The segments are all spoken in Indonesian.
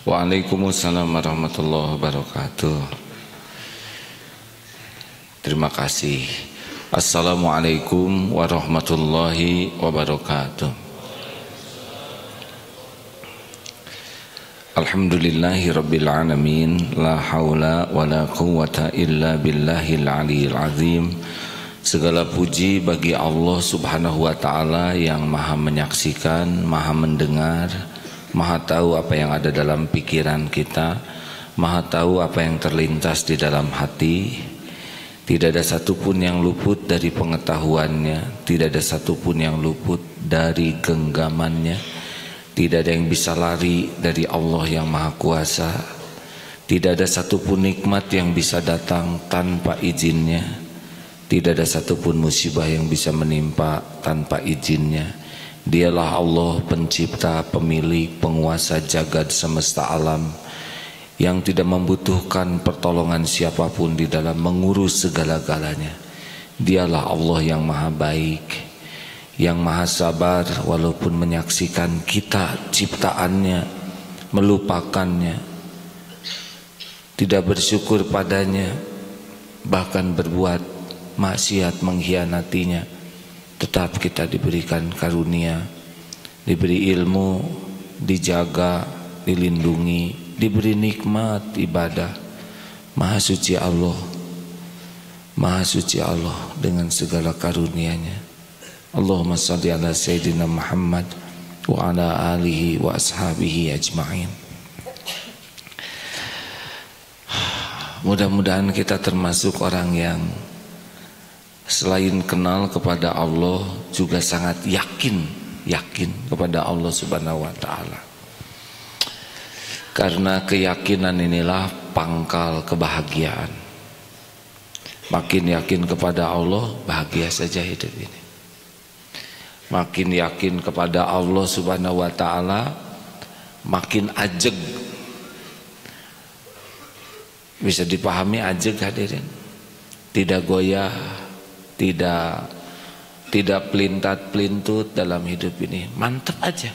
Waalaikumsalam warahmatullahi wabarakatuh. Terima kasih. Assalamualaikum warahmatullahi wabarakatuh. Alhamdulillahi rabbil alamin. La haula wa la quwwata illa billahil aliyil azim. Segala puji bagi Allah subhanahu wa ta'ala yang maha menyaksikan, maha mendengar, maha tahu apa yang ada dalam pikiran kita, maha tahu apa yang terlintas di dalam hati. Tidak ada satupun yang luput dari pengetahuannya, tidak ada satupun yang luput dari genggamannya. Tidak ada yang bisa lari dari Allah yang maha kuasa. Tidak ada satupun nikmat yang bisa datang tanpa izinnya. Tidak ada satupun musibah yang bisa menimpa tanpa izinnya. Dialah Allah pencipta, pemilik, penguasa jagad semesta alam, yang tidak membutuhkan pertolongan siapapun di dalam mengurus segala-galanya. Dialah Allah yang maha baik, yang maha sabar walaupun menyaksikan kita ciptaannya, melupakannya, tidak bersyukur padanya, bahkan berbuat maksiat mengkhianatinya. Tetap kita diberikan karunia, diberi ilmu, dijaga, dilindungi, diberi nikmat ibadah. Maha suci Allah, maha suci Allah dengan segala karunia-Nya. Allahumma shalli ala sayyidina Muhammad wa ala alihi wa ashabihi ajma'in. Mudah-mudahan kita termasuk orang yang selain kenal kepada Allah juga sangat yakin kepada Allah subhanahu wa ta'ala. Karena keyakinan inilah pangkal kebahagiaan. Makin yakin kepada Allah, bahagia saja hidup ini. Makin yakin kepada Allah subhanahu wa ta'ala, makin ajeg. Bisa dipahami ajeg hadirin, tidak goyah, tidak pelintat-pelintut dalam hidup ini. Mantap aja.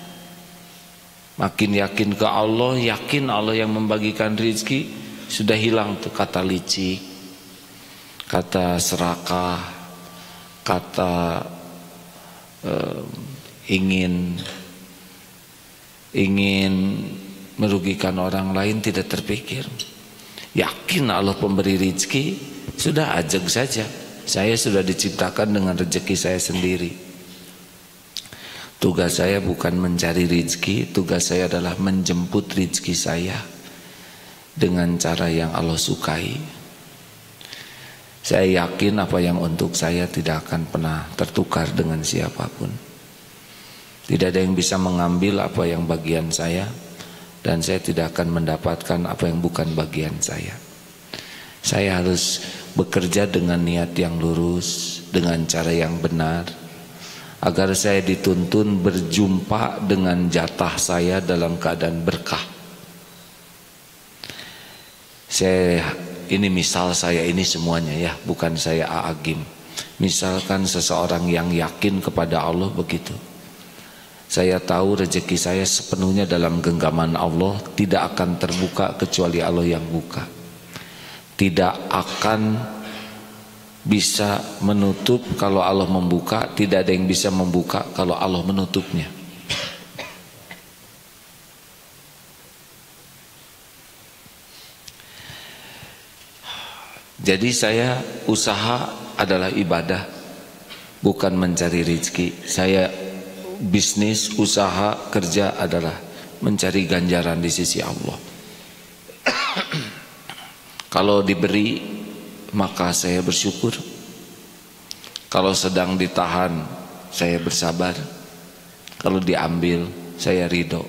Makin yakin ke Allah, yakin Allah yang membagikan rezeki, sudah hilang tuh kata licik, kata serakah, kata ingin merugikan orang lain, tidak terpikir. Yakin Allah pemberi rezeki, sudah ajeg saja. Saya sudah diciptakan dengan rezeki saya sendiri. Tugas saya bukan mencari rezeki, tugas saya adalah menjemput rezeki saya dengan cara yang Allah sukai. Saya yakin apa yang untuk saya tidak akan pernah tertukar dengan siapapun. Tidak ada yang bisa mengambil apa yang bagian saya, dan saya tidak akan mendapatkan apa yang bukan bagian saya. Saya harus bekerja dengan niat yang lurus, dengan cara yang benar, agar saya dituntun berjumpa dengan jatah saya dalam keadaan berkah. Ini misal saya ini semuanya ya, bukan saya Aagim. Misalkan seseorang yang yakin kepada Allah begitu. Saya tahu rezeki saya sepenuhnya dalam genggaman Allah, tidak akan terbuka kecuali Allah yang buka. Tidak akan bisa menutup kalau Allah membuka, tidak ada yang bisa membuka kalau Allah menutupnya. Jadi saya usaha adalah ibadah, bukan mencari rezeki. Saya bisnis, usaha, kerja adalah mencari ganjaran di sisi Allah. Kalau diberi, maka saya bersyukur. Kalau sedang ditahan, saya bersabar. Kalau diambil, saya ridho.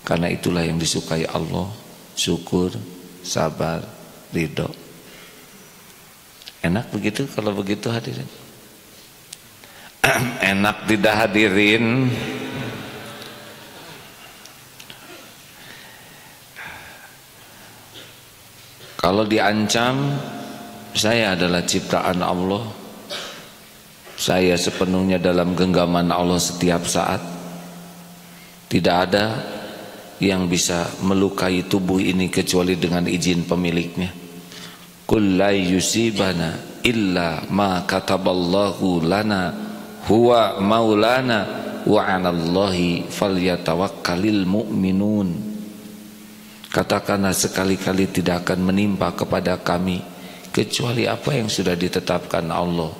Karena itulah yang disukai Allah, syukur, sabar, ridho. Enak begitu kalau begitu hadirin? Enak tidak hadirin? Kalau diancam, saya adalah ciptaan Allah, saya sepenuhnya dalam genggaman Allah setiap saat. Tidak ada yang bisa melukai tubuh ini kecuali dengan izin pemiliknya. Qul la yusibana illa ma kataballahu lana huwa maulana wa 'alallahi falyatawakkalul mu'minun. Katakanlah sekali-kali tidak akan menimpa kepada kami kecuali apa yang sudah ditetapkan Allah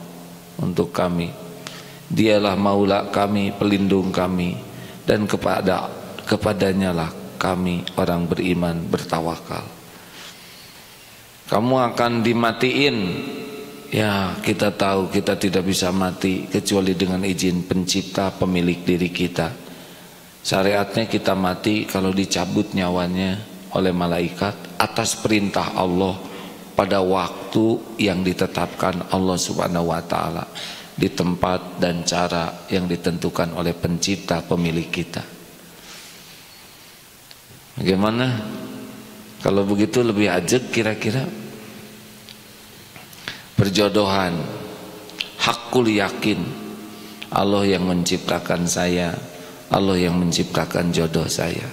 untuk kami. Dialah maula kami, pelindung kami, dan kepadanya lah kami orang beriman bertawakal. Kamu akan dimatiin, ya kita tahu kita tidak bisa mati kecuali dengan izin pencipta pemilik diri kita. Syariatnya kita mati kalau dicabut nyawanya oleh malaikat atas perintah Allah pada waktu yang ditetapkan Allah Subhanahu wa taala, di tempat dan cara yang ditentukan oleh pencipta pemilik kita. Bagaimana kalau begitu lebih ajeg kira-kira? Perjodohan, hakul yakin Allah yang menciptakan saya, Allah yang menciptakan jodoh saya.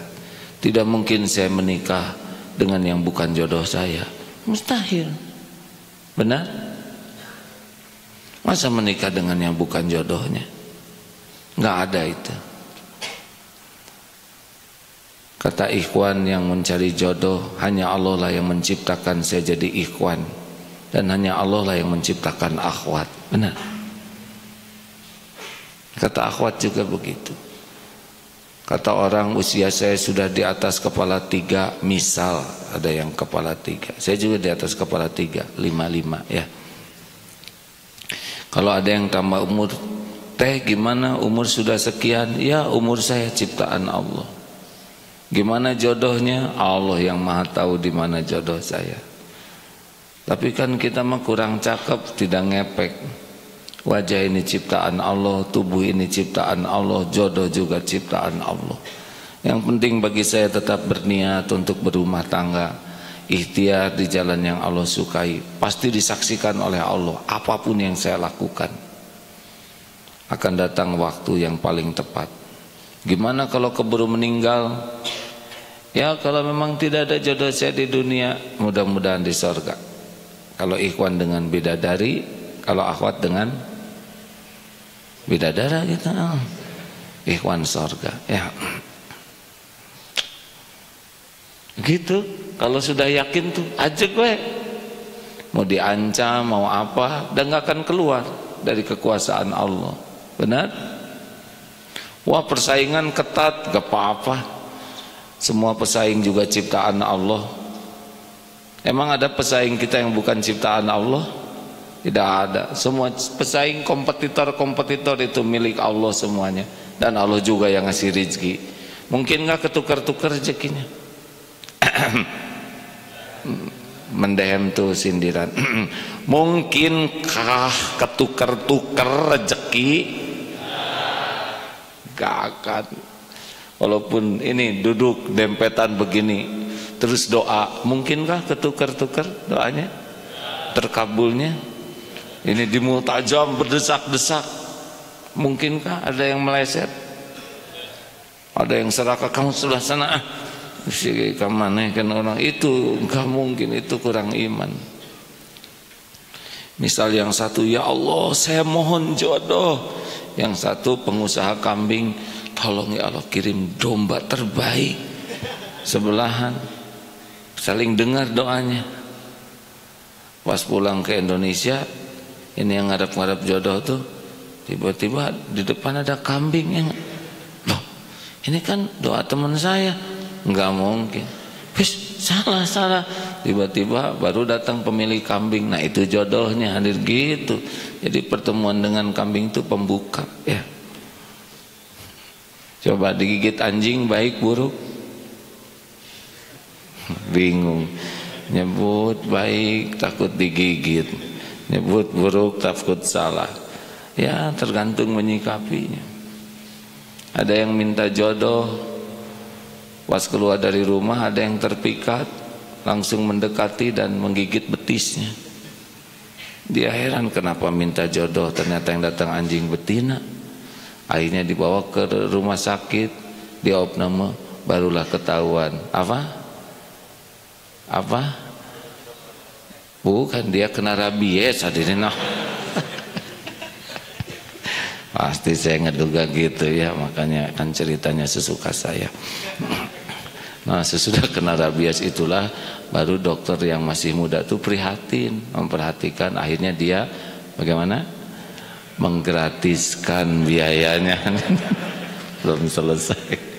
Tidak mungkin saya menikah dengan yang bukan jodoh saya, mustahil. Benar? Masa menikah dengan yang bukan jodohnya? Nggak ada itu. Kata ikhwan yang mencari jodoh, hanya Allah lah yang menciptakan saya jadi ikhwan, dan hanya Allah lah yang menciptakan akhwat. Benar? Kata akhwat juga begitu. Kata orang usia saya sudah di atas kepala 3, misal ada yang kepala 3, saya juga di atas kepala 3, 55 ya. Kalau ada yang tambah umur, teh gimana umur sudah sekian? Ya umur saya ciptaan Allah. Gimana jodohnya? Allah yang maha tahu di mana jodoh saya. Tapi kan kita mah kurang cakep, tidak ngepek. Wajah ini ciptaan Allah, tubuh ini ciptaan Allah, jodoh juga ciptaan Allah. Yang penting bagi saya tetap berniat untuk berumah tangga, ikhtiar di jalan yang Allah sukai. Pasti disaksikan oleh Allah apapun yang saya lakukan. Akan datang waktu yang paling tepat. Gimana kalau keburu meninggal? Ya kalau memang tidak ada jodoh saya di dunia, mudah-mudahan di sorga. Kalau ikhwan dengan bidadari, kalau akhwat dengan bidadara gitu, ikhwan sorga ya. Gitu. Kalau sudah yakin tuh ajak gue. Mau diancam, mau apa, dan gak akan keluar dari kekuasaan Allah. Benar? Wah persaingan ketat, gak apa-apa. Semua pesaing juga ciptaan Allah. Emang ada pesaing kita yang bukan ciptaan Allah? Tidak ada. Semua pesaing, kompetitor itu milik Allah semuanya. Dan Allah juga yang ngasih rezeki. Mungkin gak ketukar-tukar rezekinya? Mendehem tuh sindiran. Mungkinkah ketukar-tukar rezeki? Gak akan. Walaupun ini duduk dempetan begini terus doa, mungkinkah ketukar-tukar doanya? Terkabulnya? Ini di multajam berdesak-desak, mungkinkah ada yang meleset? Ada yang serakah, kamu sebelah sana si kemana kan orang itu? Enggak mungkin, itu kurang iman. Misal yang satu, ya Allah saya mohon jodoh. Yang satu pengusaha kambing, tolong ya Allah kirim domba terbaik. Sebelahan saling dengar doanya. Pas pulang ke Indonesia, ini yang ngadap-ngadap jodoh tuh, tiba-tiba di depan ada kambing yang, loh ini kan doa teman saya. Enggak mungkin. Wis salah. Tiba-tiba baru datang pemilik kambing. Nah itu jodohnya hadir gitu. Jadi pertemuan dengan kambing itu pembuka ya. Coba digigit anjing baik buruk? Bingung. Nyebut baik takut digigit, nyebut buruk takut salah. Ya tergantung menyikapinya. Ada yang minta jodoh, pas keluar dari rumah ada yang terpikat, langsung mendekati dan menggigit betisnya. Dia heran kenapa minta jodoh, ternyata yang datang anjing betina. Akhirnya dibawa ke rumah sakit, diopname, barulah ketahuan. Apa? Bukan, dia kena rabies hadirin. Pasti saya ngeduga gitu ya, makanya kan ceritanya sesuka saya. Nah, sesudah kena rabies itulah baru dokter yang masih muda tuh prihatin, memperhatikan, akhirnya dia bagaimana? Menggratiskan biayanya. Belum selesai.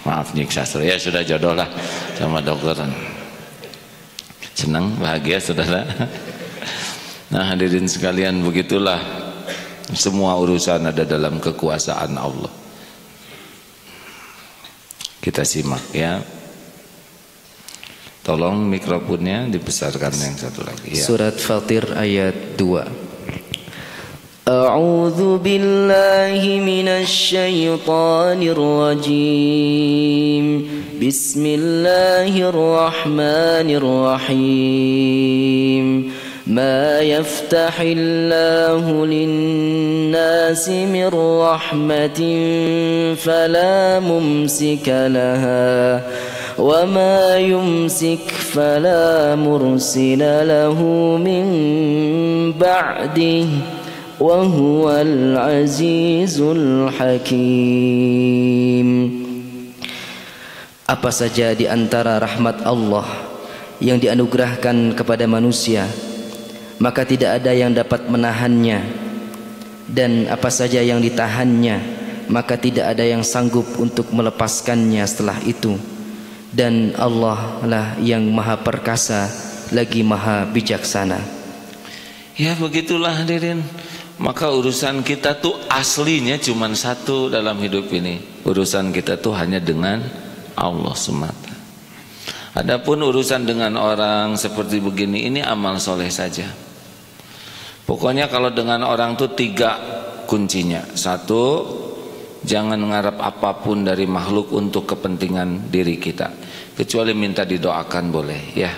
Maaf nyiksa saya, sudah jodoh lah sama dokter. Senang, bahagia saudara. Nah hadirin sekalian, begitulah semua urusan ada dalam kekuasaan Allah. Kita simak ya. Tolong mikrofonnya dibesarkan yang satu lagi ya. Surat Fatir ayat 2. A'udzu billahi minasy syaithanir rajim. Bismillahirrahmanirrahim. Ma yaftahillahu lin-nasi min rahmatin fala mumsika laha wa ma yumsik fala mursila lahu min ba'dihi wa huwal azizul hakim. Apa saja di antara rahmat Allah yang dianugerahkan kepada manusia, maka tidak ada yang dapat menahannya, dan apa saja yang ditahannya, maka tidak ada yang sanggup untuk melepaskannya setelah itu. Dan Allah lah yang maha perkasa lagi maha bijaksana. Ya begitulah hadirin. Maka urusan kita tuh aslinya cuma satu dalam hidup ini. Urusan kita tuh hanya dengan Allah semata. Adapun urusan dengan orang seperti begini, ini amal soleh saja. Pokoknya kalau dengan orang tuh 3 kuncinya. 1, jangan mengharap apapun dari makhluk untuk kepentingan diri kita, kecuali minta didoakan boleh ya.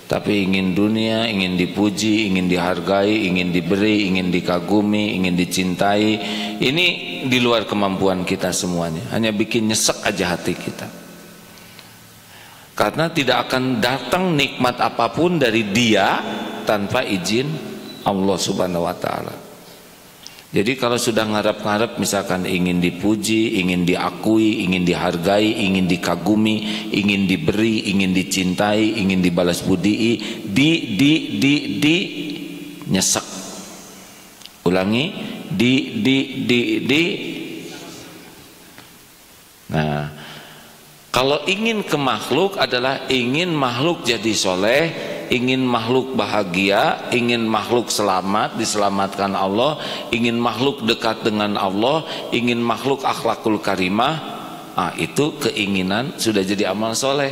Tapi ingin dunia, ingin dipuji, ingin dihargai, ingin diberi, ingin dikagumi, ingin dicintai, ini di luar kemampuan kita semuanya. Hanya bikin nyesek aja hati kita. Karena tidak akan datang nikmat apapun dari dia tanpa izin Allah subhanahu wa ta'ala. Jadi kalau sudah ngarep-ngarep misalkan ingin dipuji, ingin diakui, ingin dihargai, ingin dikagumi, ingin diberi, ingin dicintai, ingin dibalas budi, nyesek. Ulangi, Nah, kalau ingin ke makhluk adalah ingin makhluk jadi soleh, ingin makhluk bahagia, ingin makhluk selamat, diselamatkan Allah, ingin makhluk dekat dengan Allah, ingin makhluk akhlakul karimah. Itu keinginan sudah jadi amal soleh.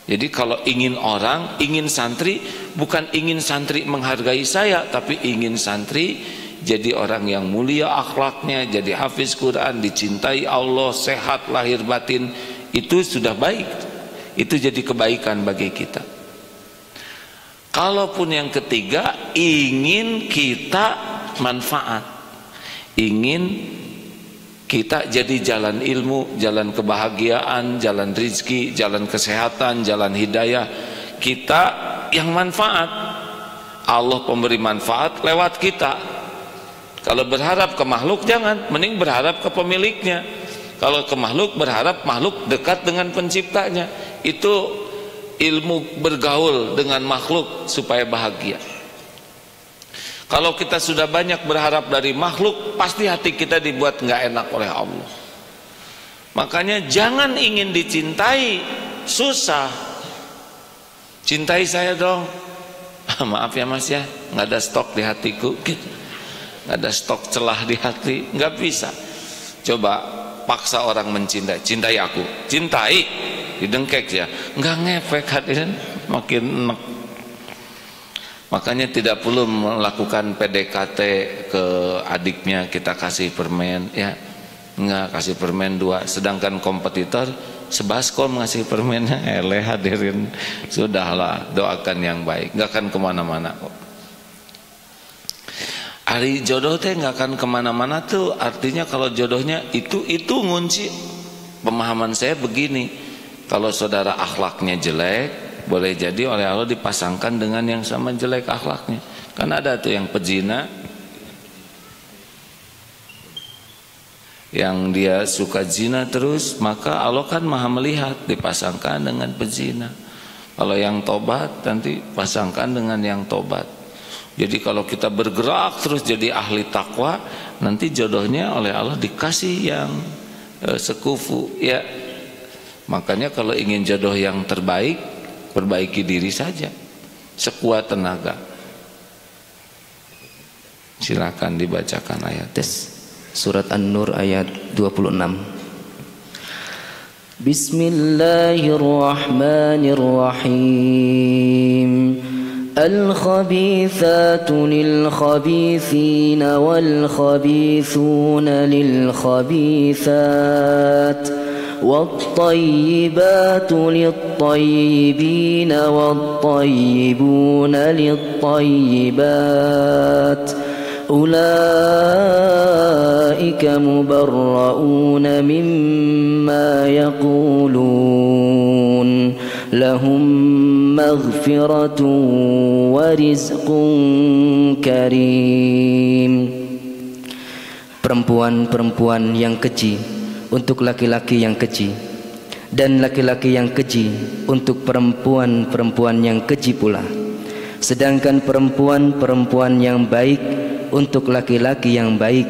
Jadi kalau ingin orang, ingin santri, bukan ingin santri menghargai saya, tapi ingin santri jadi orang yang mulia akhlaknya, jadi hafiz Quran, dicintai Allah, sehat lahir batin, itu sudah baik. Itu jadi kebaikan bagi kita. Kalaupun yang ketiga, ingin kita manfaat, ingin kita jadi jalan ilmu, jalan kebahagiaan, jalan rizki, jalan kesehatan, jalan hidayah, kita yang manfaat. Allah pemberi manfaat lewat kita. Kalau berharap ke makhluk jangan, mending berharap ke pemiliknya. Kalau ke makhluk berharap makhluk dekat dengan penciptanya. Itu ilmu bergaul dengan makhluk supaya bahagia. Kalau kita sudah banyak berharap dari makhluk, pasti hati kita dibuat nggak enak oleh Allah. Makanya jangan ingin dicintai, susah. Cintai saya dong. Maaf ya mas ya, nggak ada stok di hatiku, nggak ada stok celah di hati, nggak bisa. Coba paksa orang mencintai, cintai aku, cintai, didengkek ya, nggak ngefek hadirin, makin enak. Makanya tidak perlu melakukan PDKT ke adiknya, kita kasih permen ya, nggak kasih permen 2, sedangkan kompetitor sebaskom ngasih permennya, hadirin, sudahlah, doakan yang baik, nggak akan kemana-mana kok. Hari jodoh teh nggak akan kemana-mana tuh. Artinya kalau jodohnya itu ngunci. Pemahaman saya begini, kalau saudara akhlaknya jelek, boleh jadi oleh Allah dipasangkan dengan yang sama jelek akhlaknya. Kan ada tuh yang pezina, yang dia suka zina terus, maka Allah kan maha melihat, dipasangkan dengan pezina. Kalau yang tobat nanti pasangkan dengan yang tobat. Jadi kalau kita bergerak terus jadi ahli takwa, nanti jodohnya oleh Allah dikasih yang sekufu ya. Makanya kalau ingin jodoh yang terbaik, perbaiki diri saja sekuat tenaga. Silakan dibacakan ayat. Surat An-Nur ayat 26. Bismillahirrahmanirrahim. الخبيثات للخبيثين والخبيثون للخبيثات والطيبات للطيبين والطيبون للطيبات أولئك مبرؤون مما يقولون لهم مغفرة ورزق كريم. Perempuan-perempuan yang keji untuk laki-laki yang keji, dan laki-laki yang keji untuk perempuan-perempuan yang keji pula. Sedangkan perempuan-perempuan yang baik untuk laki-laki yang baik,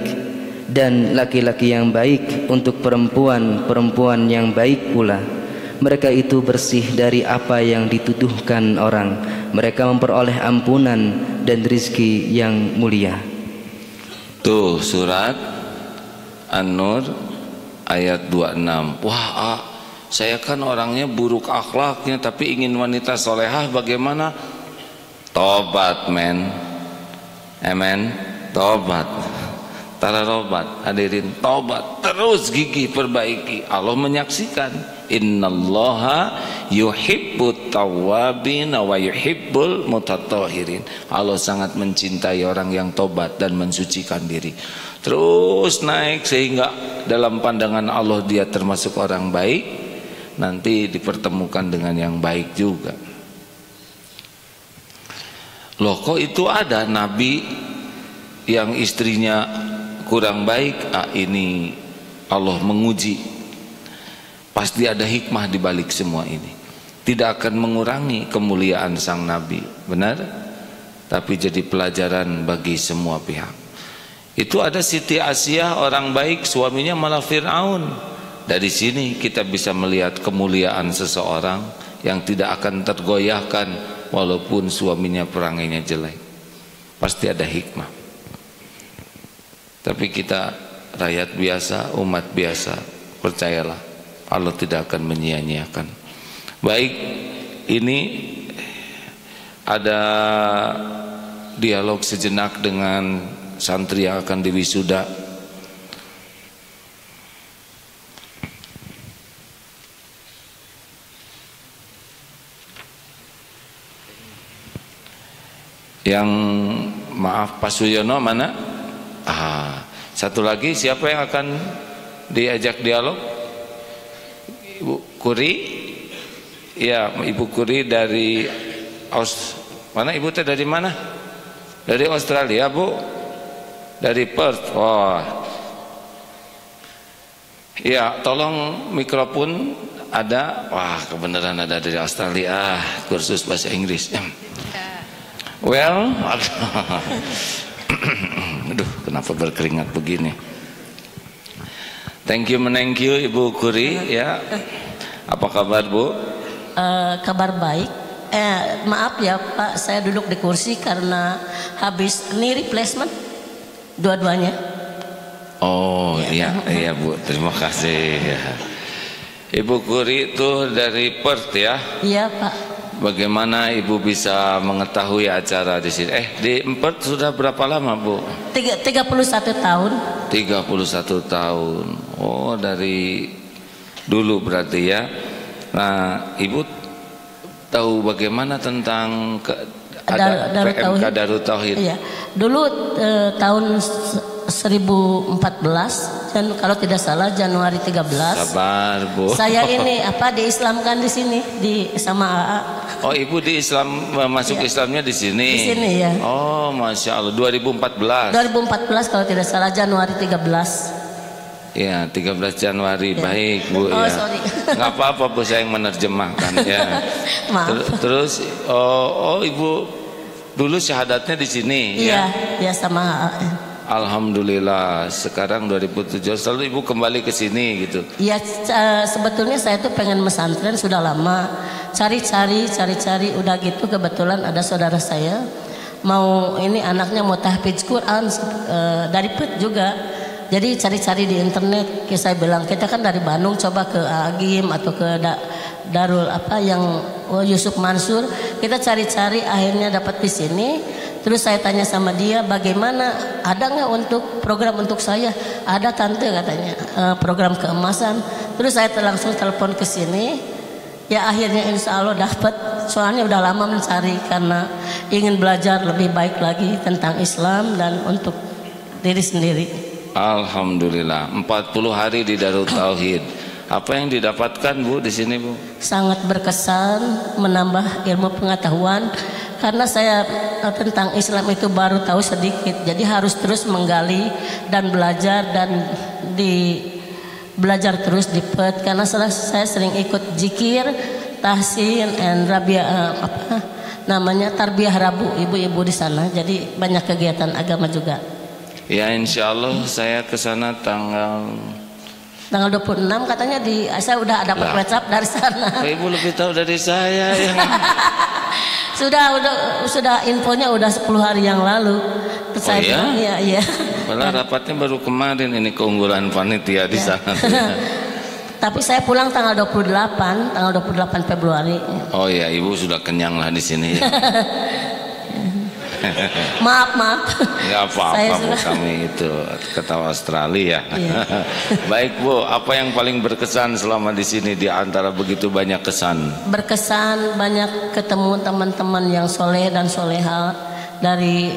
dan laki-laki yang baik untuk perempuan-perempuan yang baik pula. Mereka itu bersih dari apa yang dituduhkan orang. Mereka memperoleh ampunan dan rizki yang mulia. Tuh surat An-Nur ayat 26. Wah, saya kan orangnya buruk akhlaknya tapi ingin wanita solehah, bagaimana? Tobat men. Amen. Tobat. Tararobat, hadirin, tobat terus, gigih perbaiki. Allah menyaksikan. Innallaha yuhibbut tawwabin wa yuhibbul mutatahhirin. Allah sangat mencintai orang yang tobat dan mensucikan diri. Terus naik sehingga dalam pandangan Allah dia termasuk orang baik, nanti dipertemukan dengan yang baik juga. Loh, kok itu ada nabi yang istrinya kurang baik? Ini Allah menguji. Pasti ada hikmah di balik semua ini. Tidak akan mengurangi kemuliaan sang nabi, benar? Tapi jadi pelajaran bagi semua pihak. Itu ada Siti Asyah, orang baik, suaminya malah Fir'aun. Dari sini kita bisa melihat kemuliaan seseorang yang tidak akan tergoyahkan walaupun suaminya perangainya jelek. Pasti ada hikmah. Tapi kita rakyat biasa, umat biasa, percayalah Allah tidak akan menyia-nyiakan. Baik, ini ada dialog sejenak dengan santri yang akan diwisuda. Yang maaf, Pak Suyono mana? Satu lagi, siapa yang akan diajak dialog? Ibu Kuri? Ya, Ibu Kuri dari mana? Ibu teh dari mana? Dari Australia, Bu? Dari Perth. Wah. Ya, tolong mikrofon ada. Wah, kebenaran ada dari Australia. Kursus bahasa Inggris. Well, aduh, kenapa berkeringat begini? Thank you Ibu Kuri ya. Apa kabar Bu? Kabar baik. Maaf ya Pak, saya duduk di kursi karena habis knee replacement dua-duanya. Oh iya, iya Bu, terima kasih ya. Ibu Kuri itu dari Perth ya? Iya Pak. Bagaimana Ibu bisa mengetahui acara di sini? Di Perth sudah berapa lama Bu? 31 tahun. 31 tahun. Oh, dari dulu berarti ya. Nah, Ibu tahu bagaimana tentang Darut Darut Tauhid. Iya. Dulu tahun 1014 dan kalau tidak salah Januari 13. Sabar, Bu. Saya ini diislamkan di sini sama AA. Oh, Ibu di Islam, masuk Islamnya di sini. Di sini ya. Oh, Masya Allah, 2014. 2014 kalau tidak salah Januari 13. Ya, 13 Januari. Ya. Baik, Bu. Oh, ya. sorry. Nggak apa-apa, Bu, saya yang menerjemahkan ya. Maaf. Terus Ibu dulu syahadatnya di sini. Iya, ya sama AA. Alhamdulillah, sekarang 2007 selalu Ibu kembali ke sini gitu. Iya, sebetulnya saya tuh pengen mesantren sudah lama. Cari-cari udah gitu kebetulan ada saudara saya mau ini anaknya mau tahfidz Quran dari PET juga. Jadi cari-cari di internet, kayak saya bilang kita kan dari Bandung coba ke Agim atau ke Darul Yusuf Mansur. Kita cari-cari akhirnya dapat di sini. Terus saya tanya sama dia bagaimana, ada nggak untuk program untuk saya? Ada tante katanya, program keemasan. Terus saya langsung telepon ke sini. Ya akhirnya insya Allah dapat. Soalnya udah lama mencari karena ingin belajar lebih baik lagi tentang Islam dan untuk diri sendiri. Alhamdulillah, 40 hari di Darut Tauhid. Apa yang didapatkan, Bu, di sini, Bu? Sangat berkesan, menambah ilmu pengetahuan. Karena saya tentang Islam itu baru tahu sedikit, jadi harus terus menggali dan belajar dan belajar terus di PET. Karena saya sering ikut zikir, tahsin, dan tarbiyah Rabu, ibu-ibu di sana. Jadi banyak kegiatan agama juga. Ya, insya Allah saya ke sana tanggal 26 katanya saya udah dapat WhatsApp dari sana. Ibu lebih tahu dari saya ya. Sudah infonya udah 10 hari yang lalu. Oh iya? Iya. Malah rapatnya baru kemarin, ini keunggulan panitia di sana. Tapi saya pulang tanggal 28 Februari. Oh iya, Ibu sudah kenyang lah di sini ya. Maaf. Nggak apa-apa, Bu, kami itu ketawa Australia. Iya. Baik, Bu, apa yang paling berkesan selama di sini di antara begitu banyak kesan? Berkesan banyak ketemu teman-teman yang soleh dan soleha dari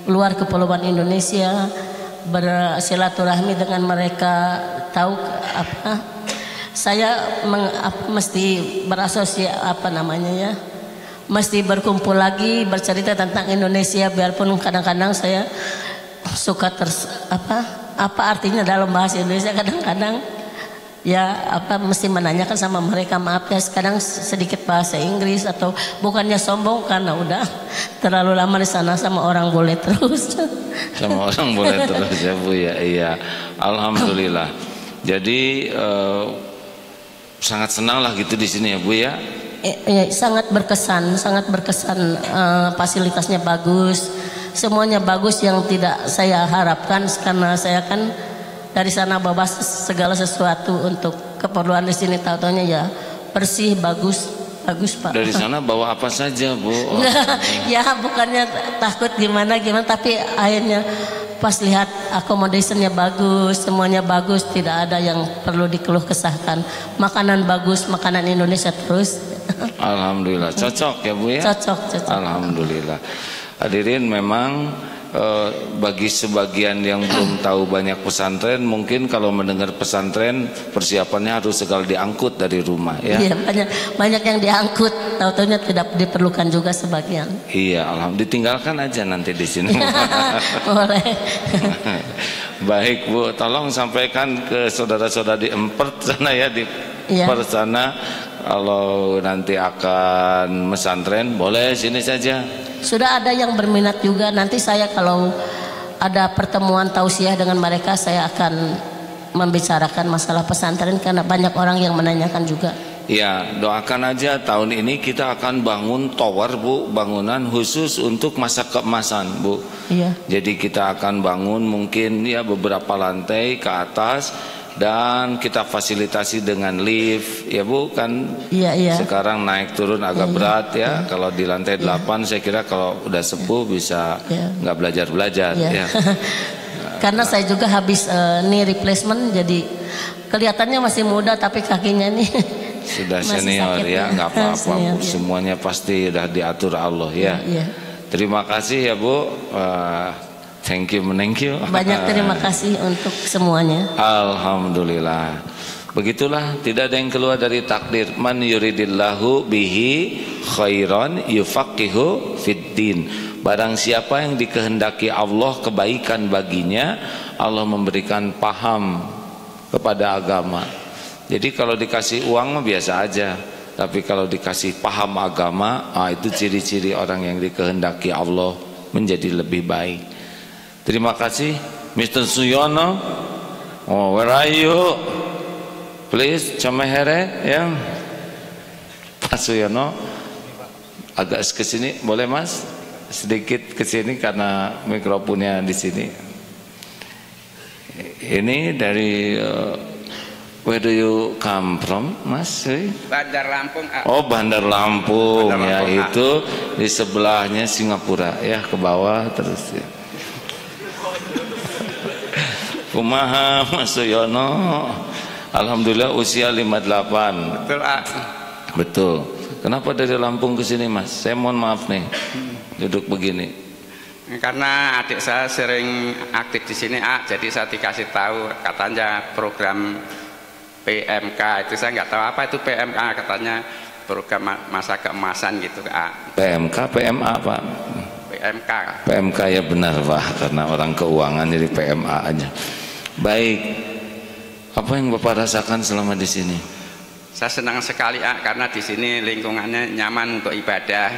luar Kepulauan Indonesia, bersilaturahmi dengan mereka, tahu saya mesti berasosiasi mesti berkumpul lagi bercerita tentang Indonesia, biarpun kadang-kadang saya suka apa artinya dalam bahasa Indonesia, kadang-kadang mesti menanyakan sama mereka, maaf ya kadang sedikit bahasa Inggris, atau bukannya sombong karena udah terlalu lama di sana sama orang boleh terus. Sama orang boleh terus ya, Bu ya. Iya, alhamdulillah. Jadi sangat senang lah gitu di sini ya, Bu ya. Sangat berkesan, fasilitasnya bagus, semuanya bagus yang tidak saya harapkan, karena saya kan dari sana bawa segala sesuatu untuk keperluan di sini, tahu-taunya ya bersih, bagus Pak. Dari sana bawa apa saja, Bu? Ya bukannya takut gimana, tapi akhirnya pas lihat accommodationnya bagus, semuanya bagus, tidak ada yang perlu dikeluh kesahkan. Makanan bagus, makanan Indonesia terus. Alhamdulillah, cocok ya, Bu ya. Cocok. Alhamdulillah. Hadirin, memang bagi sebagian yang belum tahu banyak pesantren, mungkin kalau mendengar pesantren persiapannya harus segala diangkut dari rumah ya. Iya, banyak yang diangkut, tahu-taunya tidak diperlukan juga sebagian. Iya, alhamdulillah, ditinggalkan aja nanti di sini. Boleh. Baik, Bu, tolong sampaikan ke saudara-saudara di Empert sana ya, di Empert sana, kalau nanti akan mesantren boleh sini saja. Sudah ada yang berminat juga. Nanti saya kalau ada pertemuan tausiah dengan mereka, saya akan membicarakan masalah pesantren karena banyak orang yang menanyakan juga. Ya, doakan aja tahun ini kita akan bangun tower, Bu, bangunan khusus untuk masa keemasan, Bu. Iya. Jadi kita akan bangun mungkin ya beberapa lantai ke atas, dan kita fasilitasi dengan lift ya, Bu, kan. Iya. Sekarang naik turun agak berat ya. Kalau di lantai 8 saya kira kalau udah sepuh bisa nggak belajar ya. Karena saya juga habis knee replacement, jadi kelihatannya masih muda tapi kakinya nih Sudah Masih senior sakit ya, nggak apa-apa Senior, Bu. ya. Semuanya pasti udah diatur Allah ya. Iya. Terima kasih ya Bu. Thank you. Banyak terima kasih untuk semuanya. Alhamdulillah. Begitulah, tidak ada yang keluar dari takdir. Man yuridillahu bihi khairan yufaqihu fiddin. Barang siapa yang dikehendaki Allah kebaikan baginya, Allah memberikan paham kepada agama. Jadi kalau dikasih uang mah biasa aja, tapi kalau dikasih paham agama, itu ciri-ciri orang yang dikehendaki Allah menjadi lebih baik. Terima kasih Mr. Suyono. Oh, where are you? Please, Comehere ya. Pak Suyono agak ke sini boleh Mas? Sedikit ke sini karena mikrofonnya di sini. Ini dari where do you come from, Mas? Bandar Lampung. Oh, Bandar Lampung, ya itu di sebelahnya Singapura ya, ke bawah terus ya. Kumaha Mas Suyono? Alhamdulillah usia 58. Betul, Betul. Kenapa dari Lampung ke sini, Mas? Saya mohon maaf nih. Duduk begini. Karena adik saya sering aktif di sini, jadi saya dikasih tahu katanya program PMK itu, saya nggak tahu apa itu PMK, katanya program masa keemasan gitu, PMK, PMA, Pak. PMK. PMK ya benar, Pak, karena orang keuangan jadi PMA aja. Baik. Apa yang Bapak rasakan selama di sini? Saya senang sekali, karena di sini lingkungannya nyaman untuk ibadah.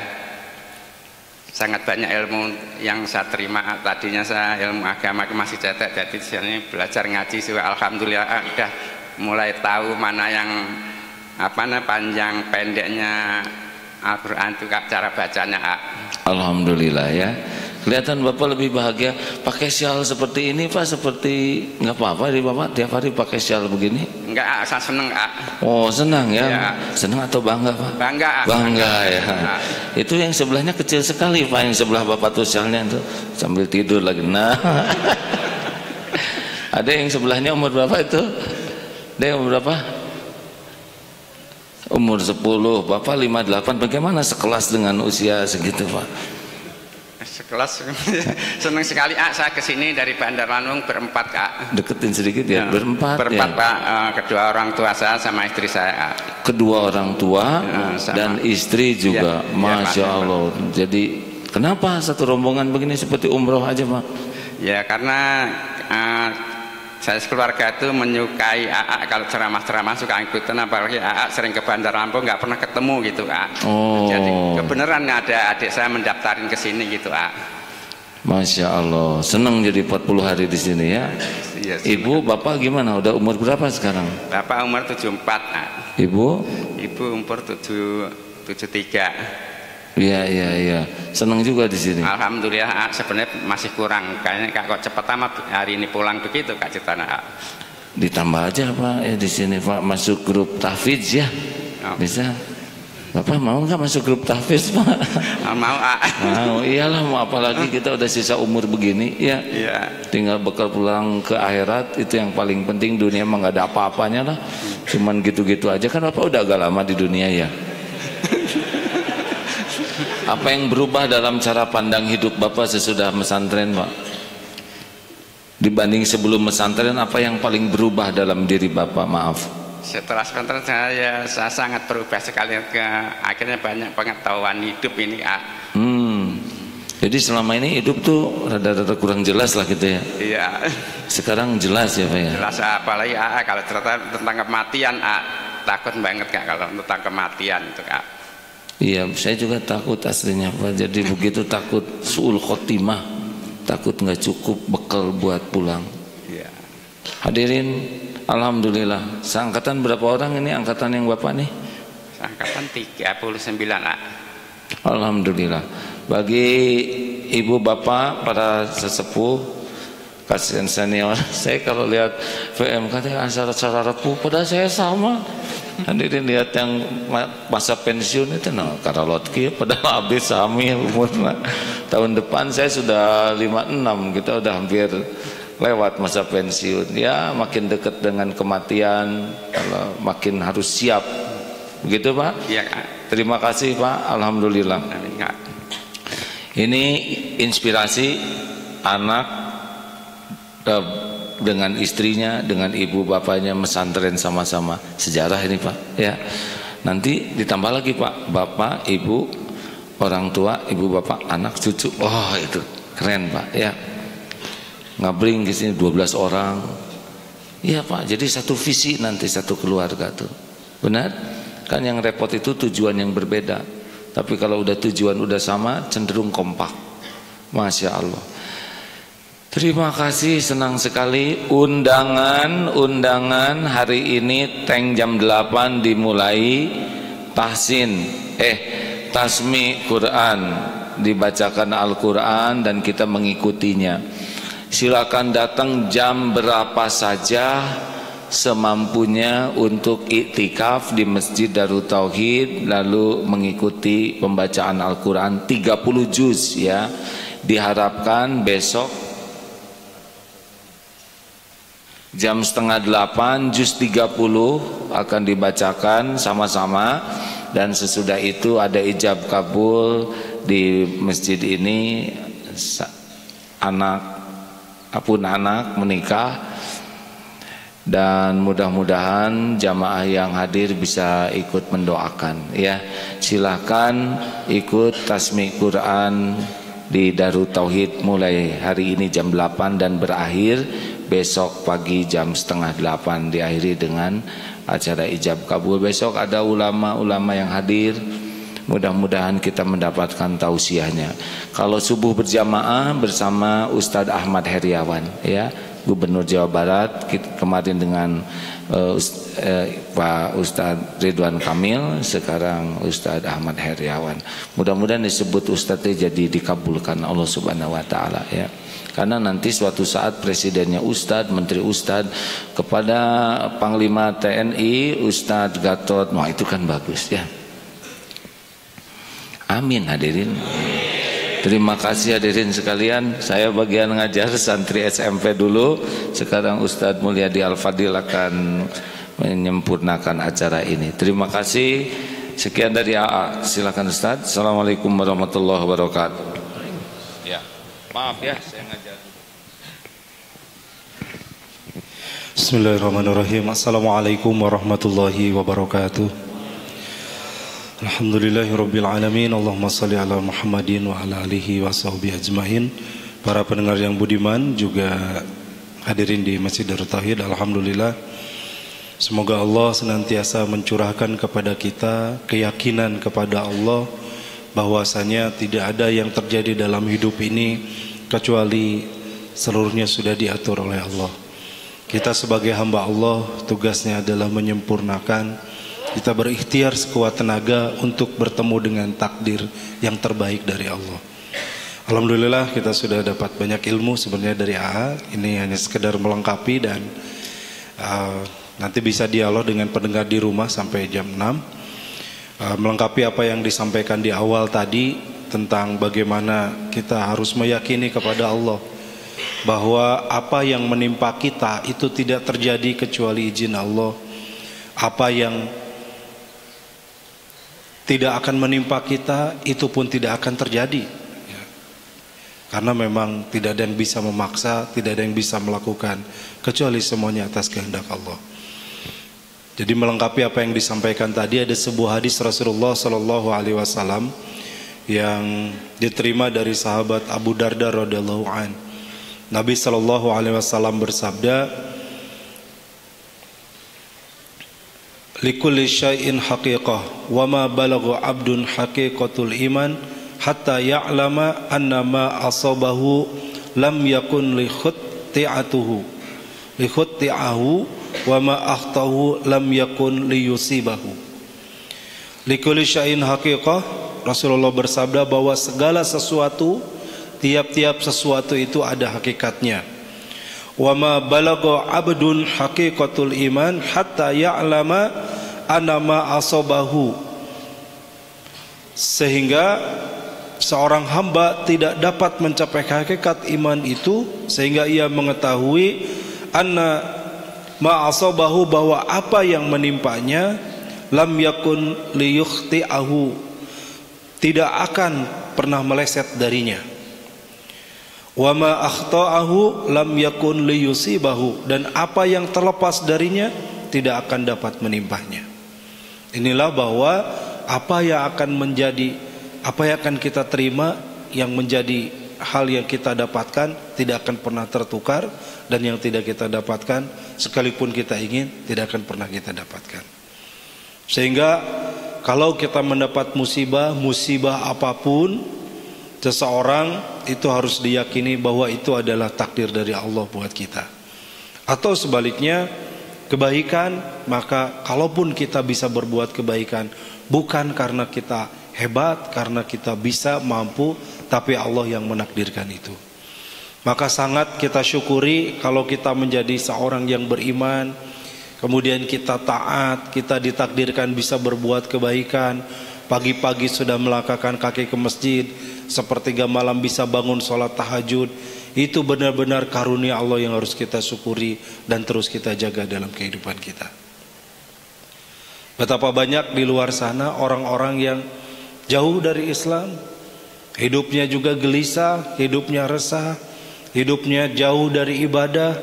Sangat banyak ilmu yang saya terima. Tadinya saya ilmu agama masih cetek, jadi di sini belajar ngaji juga. Alhamdulillah udah mulai tahu mana yang panjang pendeknya Al-Quran itu cara bacanya. Alhamdulillah ya. Kelihatan Bapak lebih bahagia pakai syal seperti ini, Pak. Seperti nggak apa-apa di Bapak tiap hari pakai syal begini? Enggak, saya seneng, Oh, senang ya? Ya. Senang atau bangga, Pak? Bangga. Bangga ya. Itu yang sebelahnya kecil sekali, Pak. Yang sebelah Bapak tuh syalnya tuh sambil tidur lagi. Nah. Ada yang sebelahnya umur berapa itu? Ada yang umur berapa? Umur 10, Bapak 58. Bagaimana sekelas dengan usia segitu, Pak? Sekelas. Senang sekali, saya kesini dari Bandar Lampung berempat, Kak. Deketin sedikit ya, berempat ya? Pak. Kedua orang tua saya sama istri saya, Kedua orang tua dan istri juga, ya, Masya Allah. Jadi kenapa satu rombongan begini seperti umroh aja, Pak? Ya karena saya keluarga itu menyukai kalau ceramah-ceramah suka ikutan, apalagi sering ke Bandar Lampung, nggak pernah ketemu gitu, Oh. Jadi kebenaran ada adik saya mendaftarin ke sini gitu, Masya Allah, senang jadi 40 hari di sini ya. Iya, Ibu, Bapak gimana? Udah umur berapa sekarang? Bapak umur 74, Ibu? Ibu umur 73. Iya. Senang juga di sini. Alhamdulillah, sebenarnya masih kurang. Kayaknya kok cepat amat hari ini pulang begitu, Kak Citana. Ditambah aja, Pak, ya di sini, Pak, masuk grup tahfidz ya. Bisa. Bapak mau nggak masuk grup tahfidz, Pak? Mau, Mau, iyalah, mau apalagi kita udah sisa umur begini ya. Iya. Tinggal bekal pulang ke akhirat, itu yang paling penting. Dunia emang nggak ada apa-apanya lah. Cuman gitu-gitu aja kan. Bapak udah agak lama di dunia ya. Apa yang berubah dalam cara pandang hidup Bapak sesudah mesantren, Pak? Dibanding sebelum mesantren, apa yang paling berubah dalam diri Bapak? Maaf. Setelah pesantren saya sangat berubah sekali, akhirnya banyak pengetahuan hidup ini, Jadi selama ini hidup tuh rada-rada kurang jelas lah gitu ya. Iya. Sekarang jelas ya, Pak ya. Jelas, apalagi kalau cerita tentang kematian, takut banget, Kak, kalau tentang kematian itu, Kak. Iya, saya juga takut aslinya, Pak. Jadi begitu takut su'ul khotimah, takut nggak cukup bekal buat pulang. Iya. Hadirin, alhamdulillah. Seangkatan berapa orang ini angkatan yang Bapak nih? Angkatan 39, Alhamdulillah. Bagi ibu bapak, para sesepuh, kasihan senior, saya kalau lihat PMK acara-acara repuh, padahal saya sama. Hadirin lihat yang masa pensiun itu, karalotki padahal habis sami umur. Tahun depan saya sudah 56, kita udah hampir lewat masa pensiun. Ya makin dekat dengan kematian, kalau makin harus siap Begitu Pak? Iya Kak. Terima kasih Pak. Alhamdulillah. Amin Kak. Ini inspirasi anak dengan istrinya, dengan ibu bapaknya mesantren sama-sama. Sejarah ini Pak ya. Nanti ditambah lagi Pak, bapak, ibu, orang tua, ibu bapak, anak, cucu. Oh itu keren Pak ya. Ngabring di sini 12 orang. Iya Pak, jadi satu visi nanti satu keluarga tuh. Benar? Kan yang repot itu tujuan yang berbeda. Tapi kalau udah tujuan udah sama, cenderung kompak. Masya Allah. Terima kasih, senang sekali. Undangan hari ini tank jam 8 dimulai tasmi Quran, dibacakan Al-Quran dan kita mengikutinya. Silakan datang jam berapa saja semampunya untuk iktikaf di Masjid Darut Tauhid, lalu mengikuti pembacaan Al-Quran 30 juz ya. Diharapkan besok jam 7:30 juz 30 akan dibacakan sama-sama, dan sesudah itu ada ijab kabul di masjid ini. Anak menikah, dan mudah-mudahan jamaah yang hadir bisa ikut mendoakan ya. Silahkan ikut tasmi Quran di Darut Tauhid mulai hari ini jam 8 dan berakhir besok pagi jam 7:30, diakhiri dengan acara ijab kabul. Besok ada ulama-ulama yang hadir. Mudah-mudahan kita mendapatkan tausiahnya. Kalau subuh berjamaah bersama Ustadz Ahmad Heriawan ya, Gubernur Jawa Barat, kemarin dengan Pak Ustadz Ridwan Kamil, sekarang Ustadz Ahmad Heriawan. Mudah-mudahan disebut Ustadznya jadi dikabulkan Allah Subhanahu wa taala ya. Karena nanti suatu saat presidennya Ustadz, menteri Ustadz, kepada Panglima TNI Ustadz Gatot, wah itu kan bagus ya. Amin hadirin. Terima kasih hadirin sekalian. Saya bagian ngajar santri SMP dulu. Sekarang Ustadz Mulyadi Al-Fadil akan menyempurnakan acara ini. Terima kasih. Sekian dari AA. Silakan Ustadz. Assalamualaikum warahmatullahi wabarakatuh. Ya, maaf ya saya ngajar. Bismillahirrahmanirrahim. Assalamualaikum warahmatullahi wabarakatuh. Alhamdulillahirabbil alamin. Allahumma shalli ala Muhammadin wa ala alihi wa sahbihi ajmain. Para pendengar yang budiman, juga hadirin di Masjid Darut Tauhid, alhamdulillah. Semoga Allah senantiasa mencurahkan kepada kita keyakinan kepada Allah bahwasanya tidak ada yang terjadi dalam hidup ini kecuali seluruhnya sudah diatur oleh Allah. Kita sebagai hamba Allah tugasnya adalah menyempurnakan. Kita berikhtiar sekuat tenaga untuk bertemu dengan takdir yang terbaik dari Allah. Alhamdulillah kita sudah dapat banyak ilmu sebenarnya dari AA. Ini hanya sekedar melengkapi, dan nanti bisa dialog dengan pendengar di rumah sampai jam 6. Melengkapi apa yang disampaikan di awal tadi tentang bagaimana kita harus meyakini kepada Allah bahwa apa yang menimpa kita itu tidak terjadi kecuali izin Allah. Apa yang tidak akan menimpa kita itu pun tidak akan terjadi ya. Karena memang tidak ada yang bisa memaksa, tidak ada yang bisa melakukan, kecuali semuanya atas kehendak Allah. Jadi melengkapi apa yang disampaikan tadi, ada sebuah hadis Rasulullah SAW yang diterima dari sahabat Abu Darda radhiyallahu an. Nabi SAW bersabda, likulli syai'in haqiqah wa ma balagha 'abdun haqiqatul iman hatta ya'lama anna ma asabahu lam yakun li khutti'atuhu wa ma akhtahu lam yakun li yusibahu. Likulli syai'in haqiqah, Rasulullah bersabda bahwa segala sesuatu, tiap-tiap sesuatu itu ada hakikatnya. Wa ma balagha 'abdun haqiqatul iman hatta ya'lama anama asabahu, sehingga seorang hamba tidak dapat mencapai hakikat iman itu sehingga ia mengetahui anna ma asabahu, bahwa apa yang menimpanya lam yakun liyukhti'ahu, tidak akan pernah meleset darinya. Wa ma akhta'ahu lam yakun liyusibahu, dan apa yang terlepas darinya tidak akan dapat menimpahnya. Inilah bahwa apa yang akan kita terima, yang menjadi hal yang kita dapatkan tidak akan pernah tertukar, dan yang tidak kita dapatkan sekalipun kita ingin tidak akan pernah kita dapatkan. Sehingga kalau kita mendapat musibah apapun, seseorang itu harus diyakini bahwa itu adalah takdir dari Allah buat kita. Atau sebaliknya, kebaikan, maka kalaupun kita bisa berbuat kebaikan bukan karena kita hebat, karena kita bisa, mampu, tapi Allah yang menakdirkan itu. Maka sangat kita syukuri kalau kita menjadi seorang yang beriman, kemudian kita taat, kita ditakdirkan bisa berbuat kebaikan, pagi-pagi sudah melangkahkan kaki ke masjid, sepertiga malam bisa bangun sholat tahajud. Itu benar-benar karunia Allah yang harus kita syukuri dan terus kita jaga dalam kehidupan kita. Betapa banyak di luar sana orang-orang yang jauh dari Islam, hidupnya juga gelisah, hidupnya resah, hidupnya jauh dari ibadah,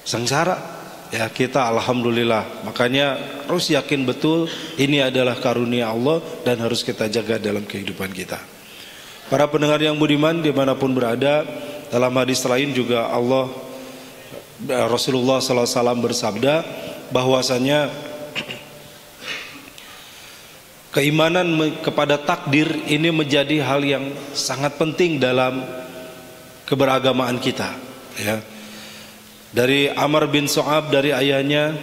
sengsara. Ya, kita alhamdulillah, makanya harus yakin betul ini adalah karunia Allah dan harus kita jaga dalam kehidupan kita. Para pendengar yang budiman dimanapun berada, dalam hadis lain juga Rasulullah SAW bersabda bahwasanya keimanan kepada takdir ini menjadi hal yang sangat penting dalam keberagamaan kita, ya. Dari Amr bin Su'ab, dari ayahnya,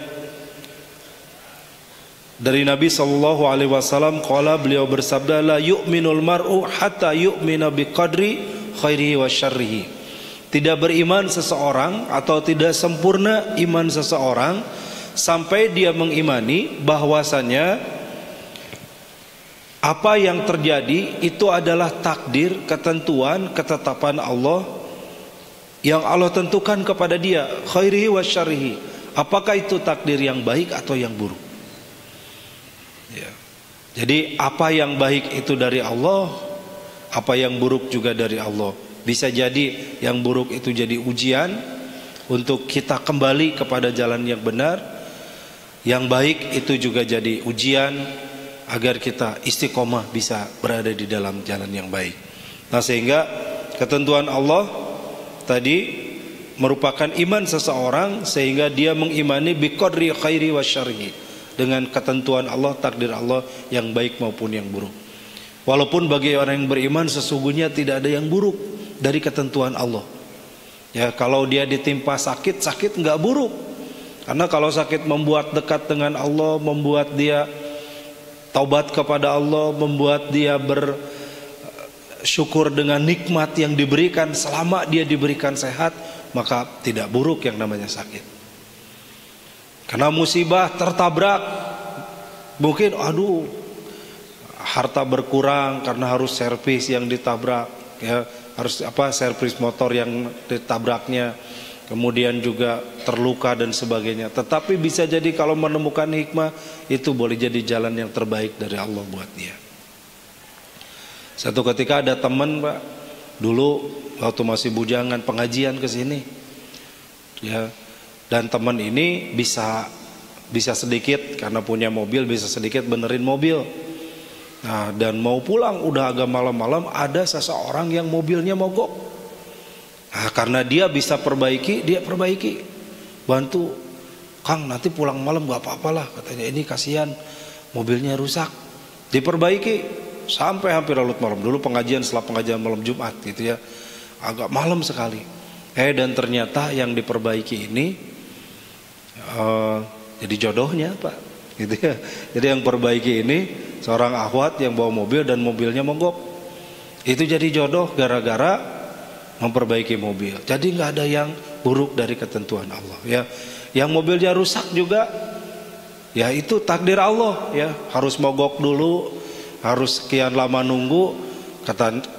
dari Nabi SAW, qala, beliau bersabda, la yu'minul mar'u hatta yu'mina biqadri khairihi wa syarrihi. Tidak beriman seseorang atau tidak sempurna iman seseorang sampai dia mengimani bahwasanya apa yang terjadi itu adalah takdir, ketentuan, ketetapan Allah yang Allah tentukan kepada dia, khairihi wa syarrihi. Apakah itu takdir yang baik atau yang buruk, ya. Jadi apa yang baik itu dari Allah, apa yang buruk juga dari Allah. Bisa jadi yang buruk itu jadi ujian untuk kita kembali kepada jalan yang benar, yang baik itu juga jadi ujian agar kita istiqomah bisa berada di dalam jalan yang baik. Nah, sehingga ketentuan Allah tadi merupakan iman seseorang sehingga dia mengimani biqadri khairi wa syarri, dengan ketentuan Allah, takdir Allah yang baik maupun yang buruk. Walaupun bagi orang yang beriman sesungguhnya tidak ada yang buruk dari ketentuan Allah. Ya, kalau dia ditimpa sakit enggak buruk. Karena kalau sakit membuat dekat dengan Allah, membuat dia taubat kepada Allah, membuat dia bersyukur dengan nikmat yang diberikan selama dia diberikan sehat, maka tidak buruk yang namanya sakit. Karena musibah, tertabrak, mungkin harta berkurang karena harus servis yang ditabrak, ya, harus servis motor yang ditabraknya, kemudian juga terluka dan sebagainya. Tetapi bisa jadi kalau menemukan hikmah, itu boleh jadi jalan yang terbaik dari Allah buat dia. Satu ketika ada teman, Pak, dulu waktu masih bujangan pengajian ke sini, ya, dan teman ini bisa sedikit karena punya mobil, bisa sedikit benerin mobil. Nah, dan mau pulang udah agak malam-malam, ada seseorang yang mobilnya mogok. Nah, karena dia bisa perbaiki, dia perbaiki, bantu, Kang, nanti pulang malam gak apa-apalah, katanya, ini kasihan mobilnya rusak, diperbaiki. Sampai hampir larut malam. Dulu pengajian, setelah pengajian malam Jumat gitu ya, agak malam sekali. Dan ternyata yang diperbaiki ini jadi jodohnya, Pak, gitu ya. Jadi yang perbaiki ini seorang akhwat yang bawa mobil dan mobilnya mogok. Itu jadi jodoh gara-gara memperbaiki mobil. Jadi nggak ada yang buruk dari ketentuan Allah, ya. Yang mobilnya rusak juga, ya itu takdir Allah, ya. Harus mogok dulu, harus sekian lama nunggu,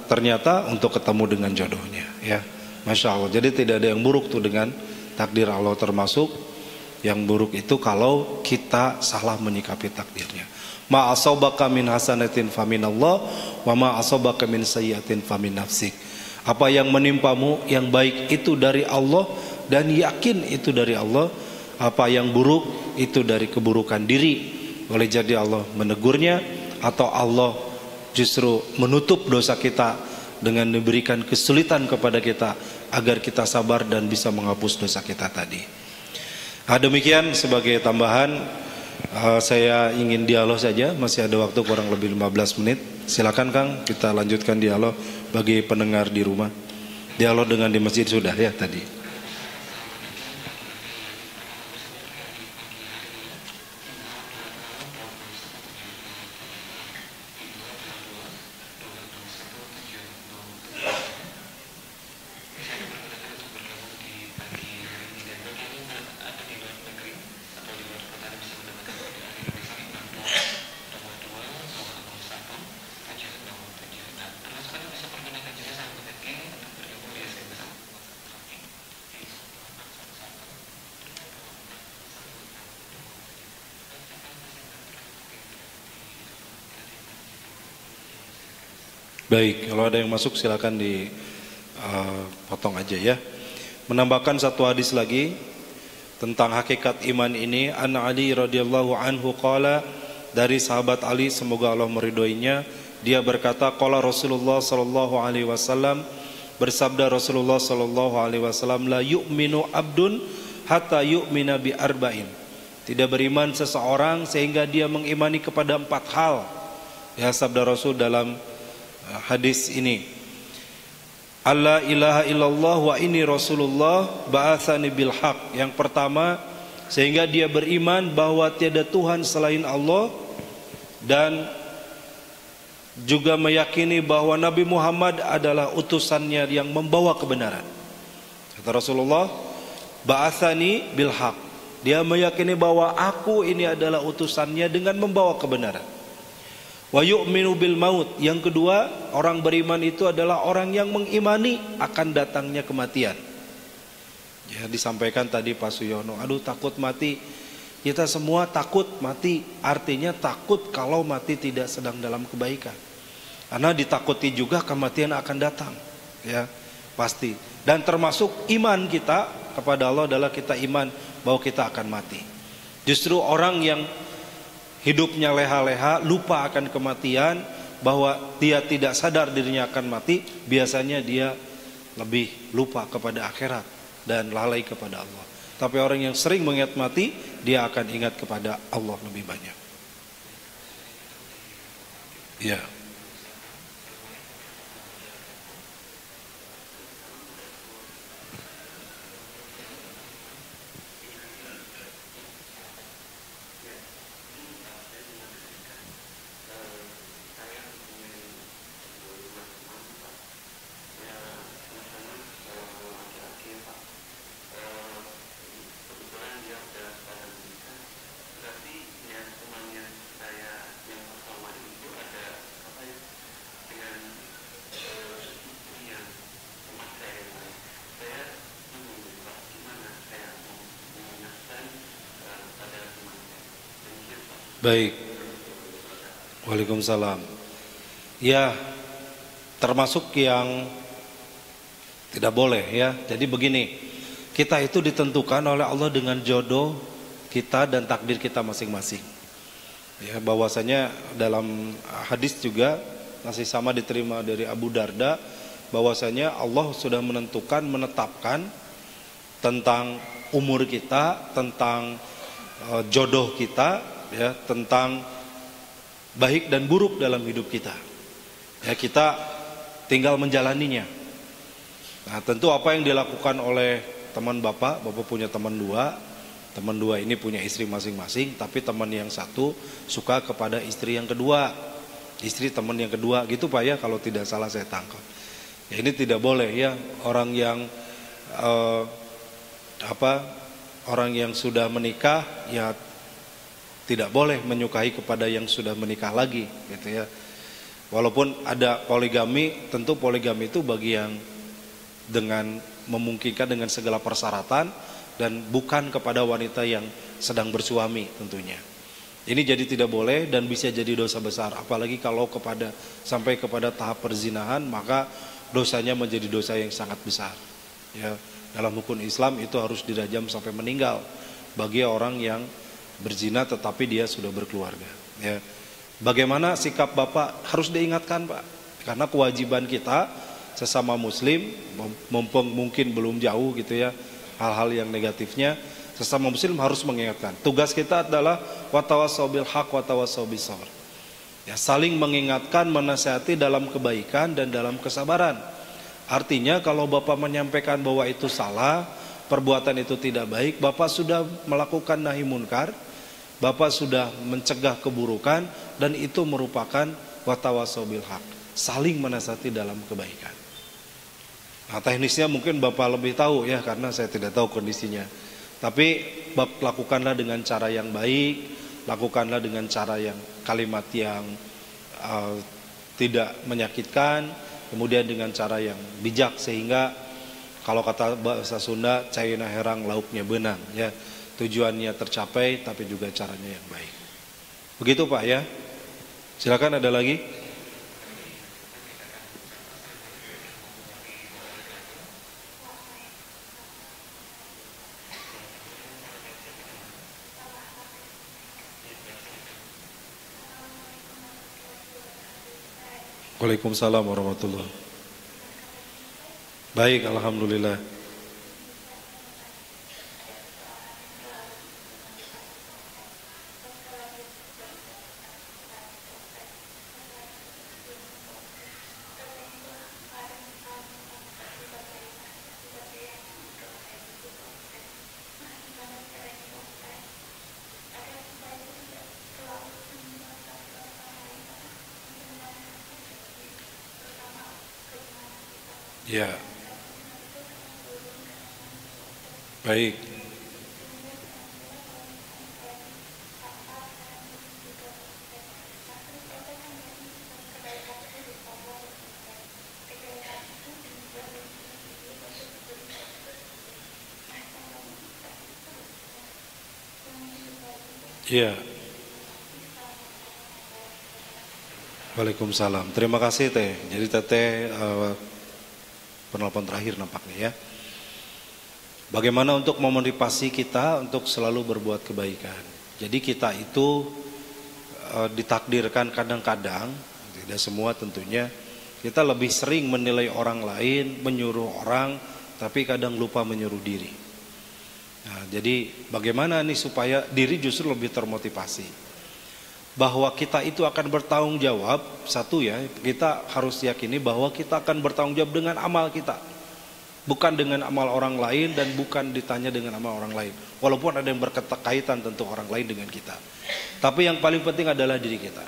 ternyata untuk ketemu dengan jodohnya, ya. Masya Allah. Jadi tidak ada yang buruk tuh dengan takdir Allah, termasuk Yang buruk itu kalau kita salah menyikapi takdirnya. Ma asabaka min hasanatin faminallah wa ma asabaka min sayyi'atin famin nafsik. Apa yang menimpamu yang baik itu dari Allah dan yakin itu dari Allah. Apa yang buruk itu dari keburukan diri. Boleh jadi Allah menegurnya atau Allah justru menutup dosa kita dengan memberikan kesulitan kepada kita agar kita sabar dan bisa menghapus dosa kita tadi. Demikian sebagai tambahan, saya ingin dialog saja, masih ada waktu kurang lebih 15 menit. Silakan Kang, kita lanjutkan dialog bagi pendengar di rumah. Dialog dengan di masjid sudah ya tadi. Baik, kalau ada yang masuk silakan dipotong aja ya. Menambahkan satu hadis lagi tentang hakikat iman ini. An Ali radhiyallahu anhu qala, dari sahabat Ali semoga Allah meridhoinya, dia berkata qala Rasulullah sallallahu alaihi wasallam, bersabda Rasulullah sallallahu alaihi wasallam, la yu'minu abdun hatta yu'mina bi arba'in. Tidak beriman seseorang sehingga dia mengimani kepada 4 hal. Ya, sabda Rasul dalam hadis ini, alla ilaha illallah wa inni rasulullah ba'atsani bil haq. Yang pertama, sehingga dia beriman bahwa tiada Tuhan selain Allah, dan juga meyakini bahwa Nabi Muhammad adalah utusannya yang membawa kebenaran. Kata Rasulullah, ba'atsani bil haq, dia meyakini bahwa aku ini adalah utusannya dengan membawa kebenaran. Wa yu'minu bil maut. Yang kedua, orang beriman itu adalah orang yang mengimani akan datangnya kematian. Ya, disampaikan tadi Pak Suyono, aduh takut mati. Kita semua takut mati, artinya takut kalau mati tidak sedang dalam kebaikan. Karena ditakuti juga kematian akan datang. Ya, pasti. Dan termasuk iman kita kepada Allah adalah kita iman bahwa kita akan mati. Justru orang yang hidupnya leha-leha, lupa akan kematian, bahwa dia tidak sadar dirinya akan mati, biasanya dia lebih lupa kepada akhirat dan lalai kepada Allah. Tapi orang yang sering mengingat mati, dia akan ingat kepada Allah lebih banyak. Ya. Baik. Waalaikumsalam. Ya, termasuk yang tidak boleh ya. Jadi begini, kita itu ditentukan oleh Allah dengan jodoh kita dan takdir kita masing-masing. Ya, bahwasanya dalam hadis juga masih sama diterima dari Abu Darda, bahwasanya Allah sudah menetapkan tentang umur kita, tentang jodoh kita, ya, tentang baik dan buruk dalam hidup kita. Ya, kita tinggal menjalaninya. Nah, tentu apa yang dilakukan oleh teman Bapak punya teman dua ini punya istri masing-masing, tapi teman yang satu suka kepada istri yang kedua, istri teman yang kedua, gitu Pak ya, kalau tidak salah saya tangkap. Ya, ini tidak boleh ya, orang yang orang yang sudah menikah ya tidak boleh menyukai kepada yang sudah menikah lagi, gitu ya. Walaupun ada poligami, tentu poligami itu bagi yang dengan memungkinkan dengan segala persyaratan, dan bukan kepada wanita yang sedang bersuami tentunya. Ini jadi tidak boleh dan bisa jadi dosa besar, apalagi kalau sampai kepada tahap perzinahan, maka dosanya menjadi dosa yang sangat besar. Ya, dalam hukum Islam itu harus dirajam sampai meninggal bagi orang yang berzina tetapi dia sudah berkeluarga. Ya. Bagaimana sikap Bapak harus diingatkan, Pak, karena kewajiban kita sesama Muslim, mumpung mungkin belum jauh gitu ya hal-hal yang negatifnya, sesama Muslim harus mengingatkan. Tugas kita adalah watawassaw bil haq watawassaw bis sabr. Ya, saling mengingatkan, menasihati dalam kebaikan dan dalam kesabaran. Artinya kalau Bapak menyampaikan bahwa itu salah, perbuatan itu tidak baik, Bapak sudah melakukan nahi munkar, Bapak sudah mencegah keburukan, dan itu merupakan watawassaw bil haq, saling menasihati dalam kebaikan. Nah, teknisnya mungkin Bapak lebih tahu ya, karena saya tidak tahu kondisinya. Tapi lakukanlah dengan cara yang baik, lakukanlah dengan cara yang kalimat yang tidak menyakitkan, kemudian dengan cara yang bijak, sehingga kalau kata bahasa Sunda, caina herang lauknya benang ya, tujuannya tercapai tapi juga caranya yang baik. Begitu Pak ya. Silakan, ada lagi? Waalaikumsalam warahmatullahi. Baik, alhamdulillah. Ya. Baik. Ya. Waalaikumsalam. Terima kasih Teh. Jadi Teteh penelpon terakhir nampaknya ya. Bagaimana untuk memotivasi kita untuk selalu berbuat kebaikan. Jadi kita itu ditakdirkan kadang-kadang, tidak semua tentunya, kita lebih sering menilai orang lain, menyuruh orang, tapi kadang lupa menyuruh diri. Nah, jadi bagaimana nih supaya diri justru lebih termotivasi. Bahwa kita itu akan bertanggung jawab, satu ya, kita harus yakini bahwa kita akan bertanggung jawab dengan amal kita, bukan dengan amal orang lain, dan bukan ditanya dengan amal orang lain, walaupun ada yang berkaitan tentu orang lain dengan kita, tapi yang paling penting adalah diri kita.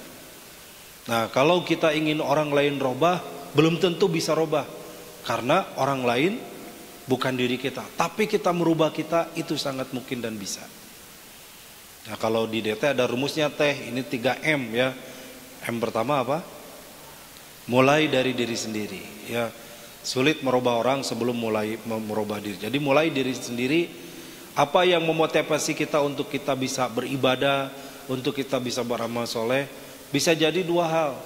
Nah, kalau kita ingin orang lain robah, belum tentu bisa robah, karena orang lain bukan diri kita, tapi kita merubah kita, itu sangat mungkin dan bisa. Nah, kalau di DT ada rumusnya Teh, ini 3M ya. M pertama apa? Mulai dari diri sendiri ya. Sulit merubah orang sebelum mulai merubah diri. Jadi mulai diri sendiri. Apa yang memotivasi kita untuk kita bisa beribadah, untuk kita bisa beramal soleh, bisa jadi dua hal.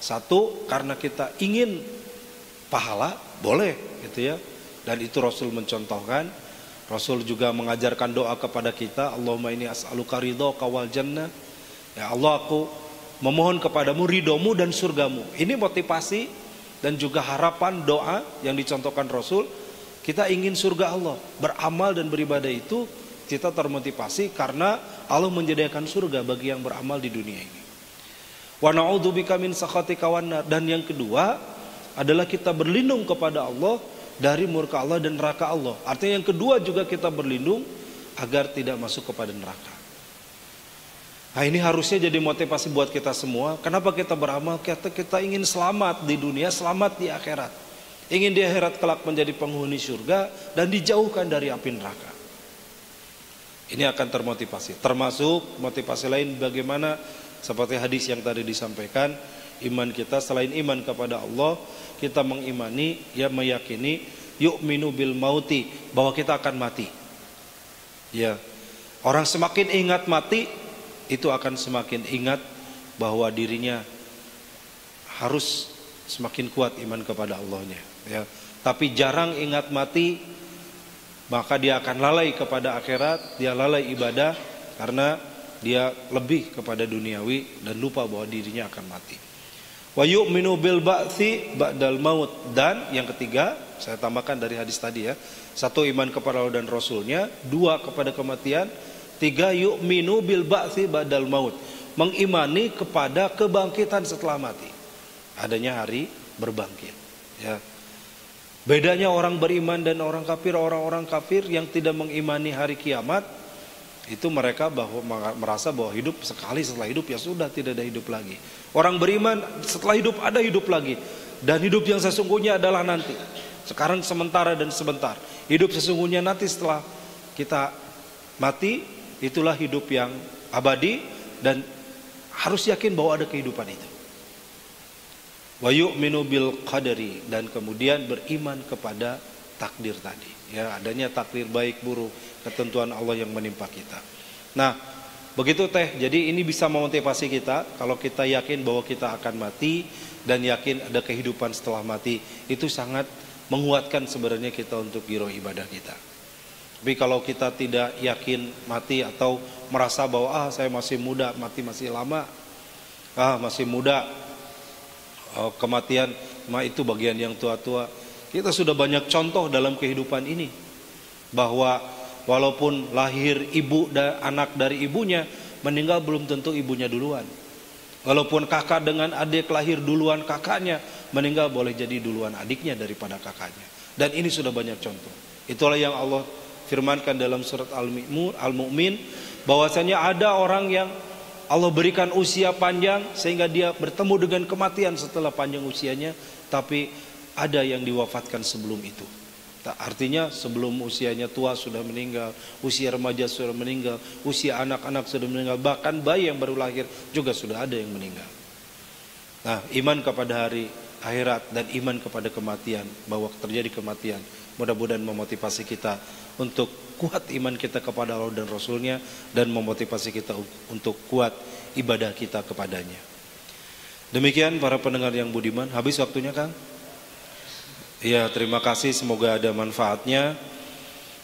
Satu, karena kita ingin pahala, boleh gitu ya. Dan itu Rasul mencontohkan. Rasul juga mengajarkan doa kepada kita, Allahumma inni as'aluka ridhaka wal jannah. Ya Allah, aku memohon kepadamu ridhomu dan surgamu. Ini motivasi dan juga harapan doa yang dicontohkan Rasul. Kita ingin surga Allah, beramal dan beribadah itu kita termotivasi karena Allah menyediakan surga bagi yang beramal di dunia ini. Wa na'udzubika min sakhatika wan nar. Dan yang kedua adalah kita berlindung kepada Allah dari murka Allah dan neraka Allah. Artinya yang kedua juga kita berlindung agar tidak masuk kepada neraka. Nah, ini harusnya jadi motivasi buat kita semua. Kenapa kita beramal? Kita ingin selamat di dunia, selamat di akhirat. Ingin di akhirat kelak menjadi penghuni surga dan dijauhkan dari api neraka. Ini akan termotivasi. Termasuk motivasi lain bagaimana, seperti hadis yang tadi disampaikan, iman kita selain iman kepada Allah, kita mengimani, ya meyakini yu'minu bil mauti, bahwa kita akan mati. Ya, orang semakin ingat mati, itu akan semakin ingat bahwa dirinya harus semakin kuat iman kepada Allahnya. Ya, tapi jarang ingat mati, maka dia akan lalai kepada akhirat, dia lalai ibadah karena dia lebih kepada duniawi dan lupa bahwa dirinya akan mati. Wa yu'minu bil ba'tsi ba'dal maut. Dan yang ketiga, saya tambahkan dari hadis tadi ya. 1, iman kepada Allah dan Rasulnya. 2, kepada kematian. 3, yu'minu bil ba'tsi ba'dal maut. Mengimani kepada kebangkitan setelah mati. Adanya hari berbangkit. Ya. Bedanya orang beriman dan orang kafir. Orang-orang kafir yang tidak mengimani hari kiamat, itu mereka merasa bahwa hidup sekali, setelah hidup ya sudah, tidak ada hidup lagi. Orang beriman setelah hidup ada hidup lagi, dan hidup yang sesungguhnya adalah nanti. Sekarang sementara dan sebentar. Hidup sesungguhnya nanti setelah kita mati, itulah hidup yang abadi, dan harus yakin bahwa ada kehidupan itu. Wa yu'minu bil qadari, dan kemudian beriman kepada takdir tadi. Ya, adanya takdir baik buruk, ketentuan Allah yang menimpa kita. Nah, begitu teh. Jadi ini bisa memotivasi kita kalau kita yakin bahwa kita akan mati dan yakin ada kehidupan setelah mati. Itu sangat menguatkan sebenarnya kita untuk giroh ibadah kita. Tapi kalau kita tidak yakin mati atau merasa bahwa saya masih muda, mati masih lama, masih muda, kematian itu bagian yang tua-tua. Kita sudah banyak contoh dalam kehidupan ini bahwa walaupun lahir ibu dan anak dari ibunya, meninggal belum tentu ibunya duluan. Walaupun kakak dengan adik lahir duluan kakaknya, meninggal boleh jadi duluan adiknya daripada kakaknya. Dan ini sudah banyak contoh. Itulah yang Allah firmankan dalam surat Al-Mu'min, bahwasanya ada orang yang Allah berikan usia panjang sehingga dia bertemu dengan kematian setelah panjang usianya, tapi ada yang diwafatkan sebelum itu. Artinya sebelum usianya tua sudah meninggal, usia remaja sudah meninggal, usia anak-anak sudah meninggal, bahkan bayi yang baru lahir juga sudah ada yang meninggal. Nah, iman kepada hari akhirat dan iman kepada kematian, bahwa terjadi kematian, mudah-mudahan memotivasi kita untuk kuat iman kita kepada Allah dan Rasulnya, dan memotivasi kita untuk kuat ibadah kita kepadanya. Demikian para pendengar yang budiman. Habis waktunya, Kang? Ya, terima kasih, semoga ada manfaatnya.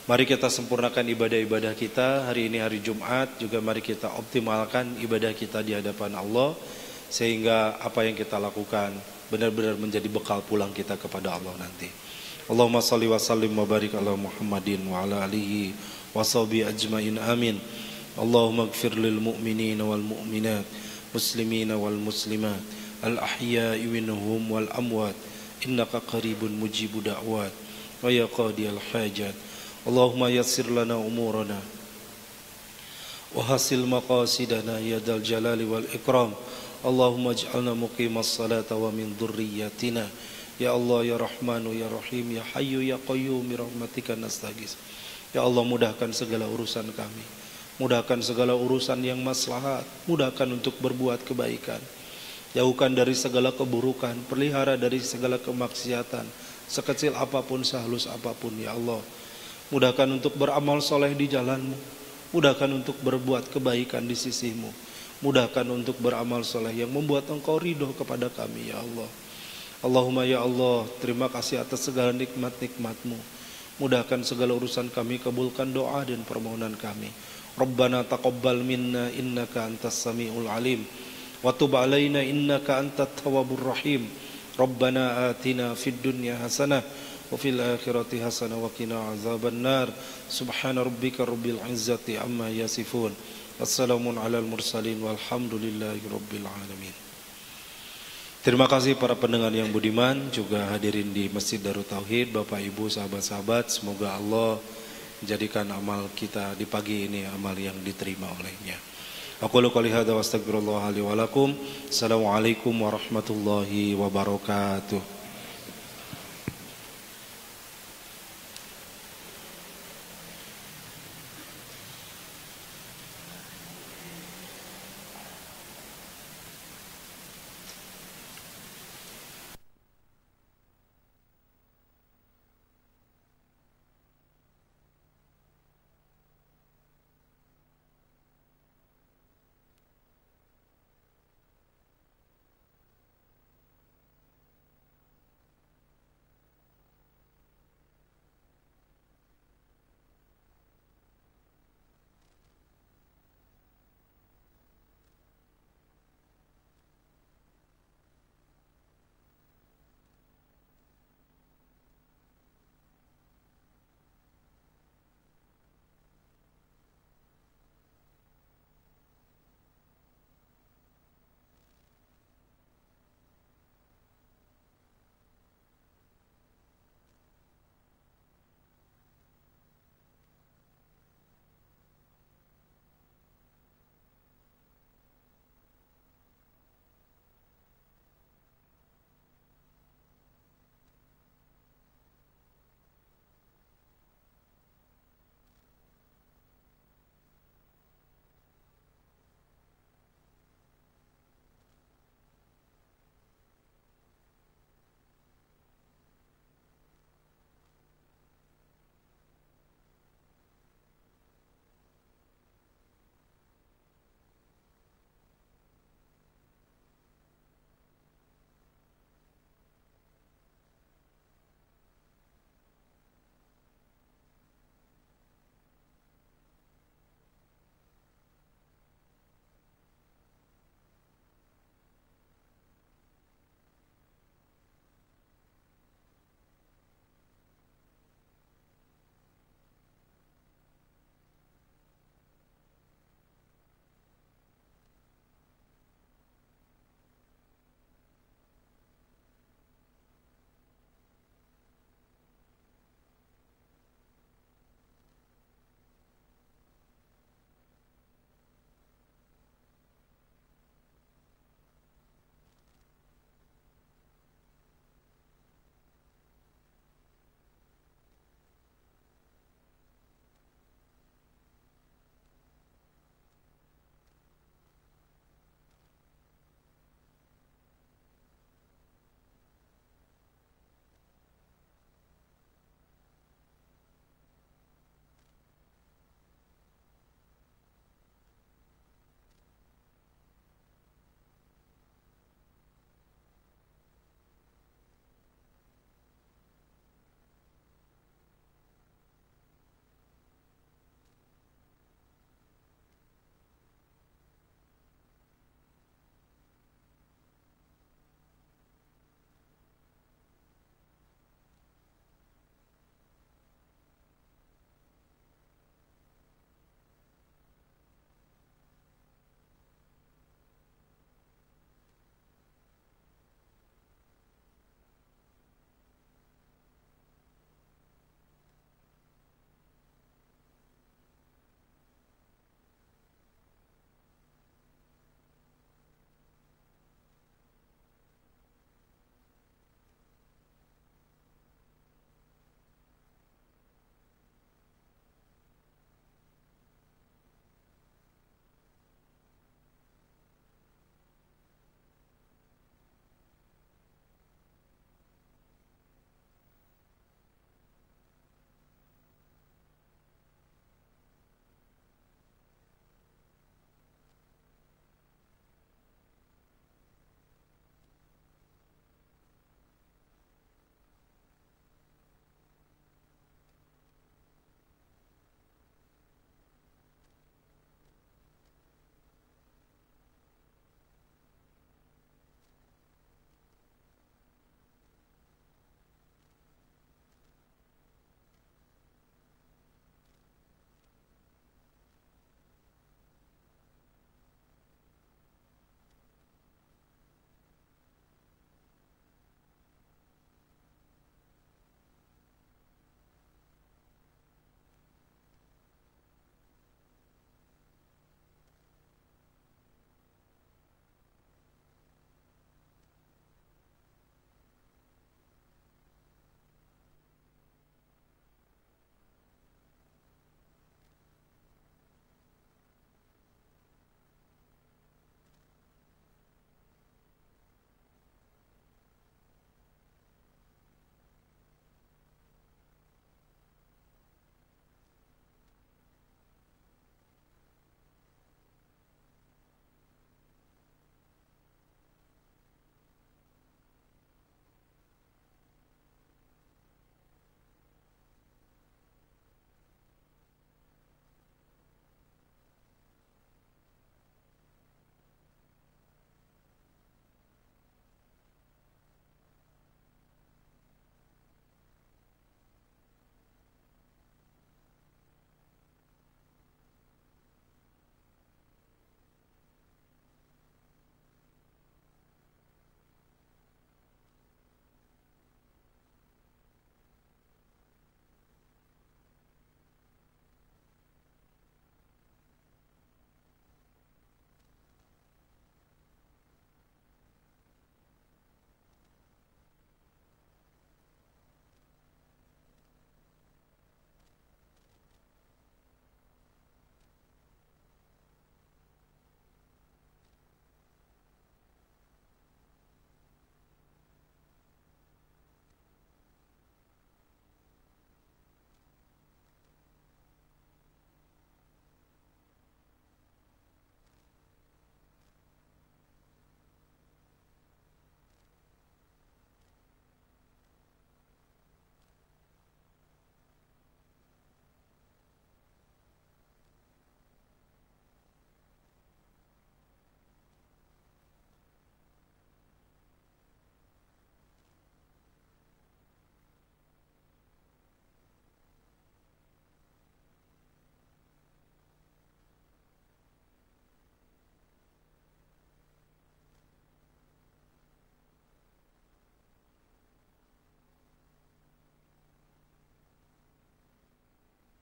Mari kita sempurnakan ibadah-ibadah kita. Hari ini hari Jumat, juga mari kita optimalkan ibadah kita di hadapan Allah, sehingga apa yang kita lakukan benar-benar menjadi bekal pulang kita kepada Allah nanti. Allahumma salli wa sallim wa barik ala Muhammadin wa ala alihi wa sahbihi ajmain, amin. Allahumma ighfir lil mu'minina wal mu'minat, muslimina wal muslimat, al ahya'i minhum wal amwat, innaka qaribun mujibu da'wat wa ya qadiyal hajat. Allahumma yassir lana umurana wa hasil maqasidana ya dal jalali wal ikram. Allahumma ij'alna muqimas salata wa min dhurriyyatina. Ya Allah, ya Rahmanu, ya Rahim, ya Hayyu, ya Qayyum, bi rahmatika nastaghits. Ya Allah, mudahkan segala urusan kami, mudahkan segala urusan yang maslahat, mudahkan untuk berbuat kebaikan, jauhkan dari segala keburukan, pelihara dari segala kemaksiatan, sekecil apapun, sehalus apapun. Ya Allah, mudahkan untuk beramal soleh di jalan-Mu, mudahkan untuk berbuat kebaikan di sisi-Mu, mudahkan untuk beramal soleh yang membuat Engkau ridho kepada kami. Ya Allah, Allahumma ya Allah, terima kasih atas segala nikmat-nikmat-Mu. Mudahkan segala urusan kami, kabulkan doa dan permohonan kami. Rabbana taqabbal minna innaka antas samiul alim, wa tub alaina innaka antat tawwabur rahim. Rabbana atina fid dunya hasanah wa fil akhirati hasanah wa qina azaban nar. Subhana rabbika rabbil izzati amma yasifun. Wassalamun alal mursalin walhamdulillahi rabbil alamin. Terima kasih para pendengar yang budiman, juga hadirin di Masjid Darut Tauhid, Bapak Ibu, sahabat-sahabat. Semoga Allah menjadikan amal kita di pagi ini amal yang diterima olehnya. Aqulu qouli hadza wa astaghfirullah li wa lakum. Assalamualaikum warahmatullahi wabarakatuh.